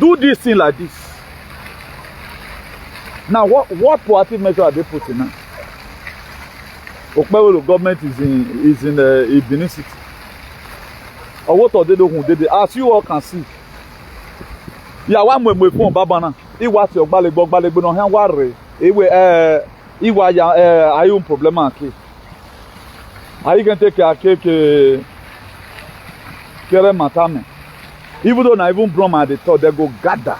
do this thing like this? Now what proactive measure are they putting now? Okpewolo government is in Benin City. Or what are they doing? As you all can see. Yeah, one way phone Babana. He was your ballet no hand worry. He was are you problem aquí? Are you going to take a cake? Kere matame. Even though I even brought my thought they go gather.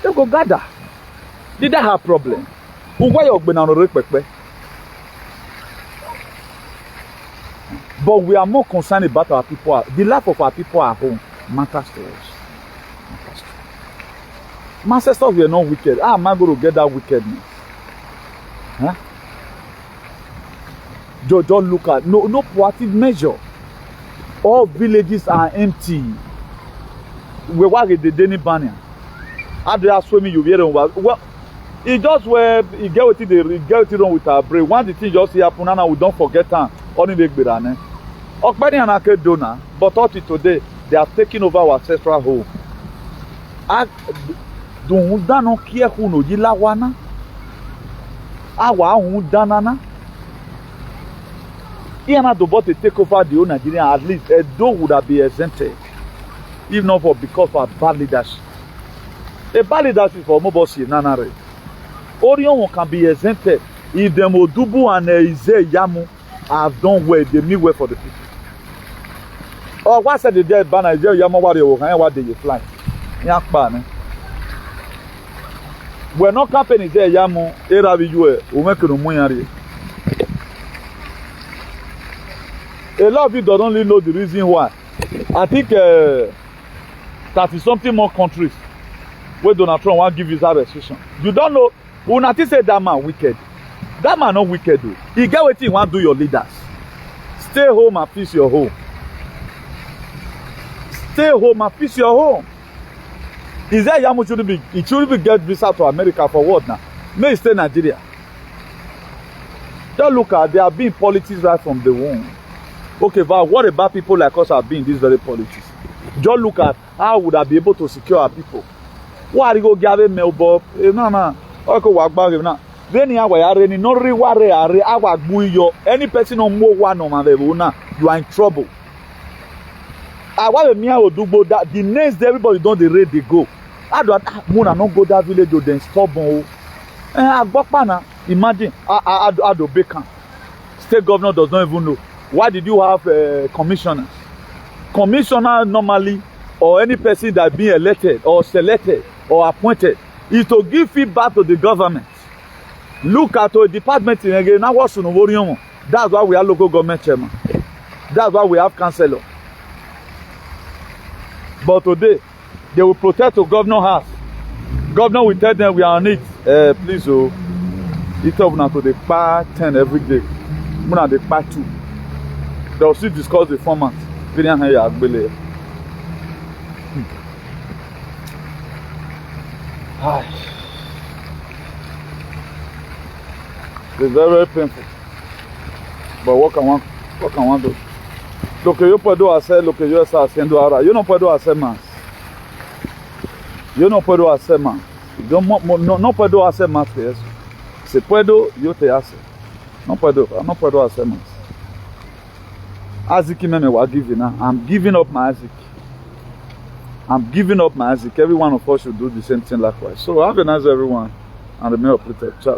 They go gather. Did they have problem? Why you been on the but we are more concerned about our people. The life of our people at home matters to us. My ancestors were not wicked. How am I going to get that wickedness? Huh? Just look at no proactive measure. All villages are empty. We work at the Denny Banner. After that swimming, you hear them. Well, it just where it get with it wrong with our brain. One the thing just happen and we don't forget time. Only make berane. Ogbeni and Ake donor, but up to today they are taking over our ancestral home. Don't no care who no yila wana. Awa hu danana. Iyana do but to take over the whole Nigeria, at least Edo would have been exempted. If not for because of bad leadership. A bad leadership for Mobosi Nanare. Orion can be exempted if the Modubu and Iyanomo have done well, they mean well for the people. Oh, what said the dead banner? Iyanomo what they fly? We're not companies there, Iyanomo, Erabiue, Umekunu. A lot of you don't only know the reason why. I think 30-something more countries where Donald Trump won't give visa restriction. You don't know. Unati say that man wicked. That man not wicked though. He get what he want to do your leaders. Stay home and fix your home. Stay home and fix your home. Is that Iyanomo should be get visa to America for what now? May stay in Nigeria. Just look at, they have been in politics right from the womb. Okay, but what about people like us have been in this very politics? Just look at how would I be able to secure our people. Why you go give me bob? No. Okay, walk back now. Then you are any no reward any person on more one on you are in trouble. I want me to do that. The next day everybody don't the rate they go. I don't Mona not go that village or then stubborn. Imagine I do bacon. State governor does not even know. Why did you have commissioners? Commissioner normally, or any person that being elected or selected or appointed, is to give feedback to the government. Look at the department in again. Now what's on. That's why we have local government chairman. That's why we have councillor. But today, they will protect the governor house. Governor will tell them we are on it. Please, it's up now to the part 10 every day. Muna the part 2. They will still discuss the format. It's very, very painful. But what can one do? Look, you puedo hacer lo que yo estoy haciendo ahora. Yo no puedo hacer más. Yo no puedo hacer más. Yo no puedo hacer más que eso. Si puedo, yo te hace. No puedo hacer más. Isaac me will give you now. I'm giving up my Isaac. I'm giving up my Isaac. Every one of us should do the same thing likewise. So have a nice everyone and remain uplifted. Ciao.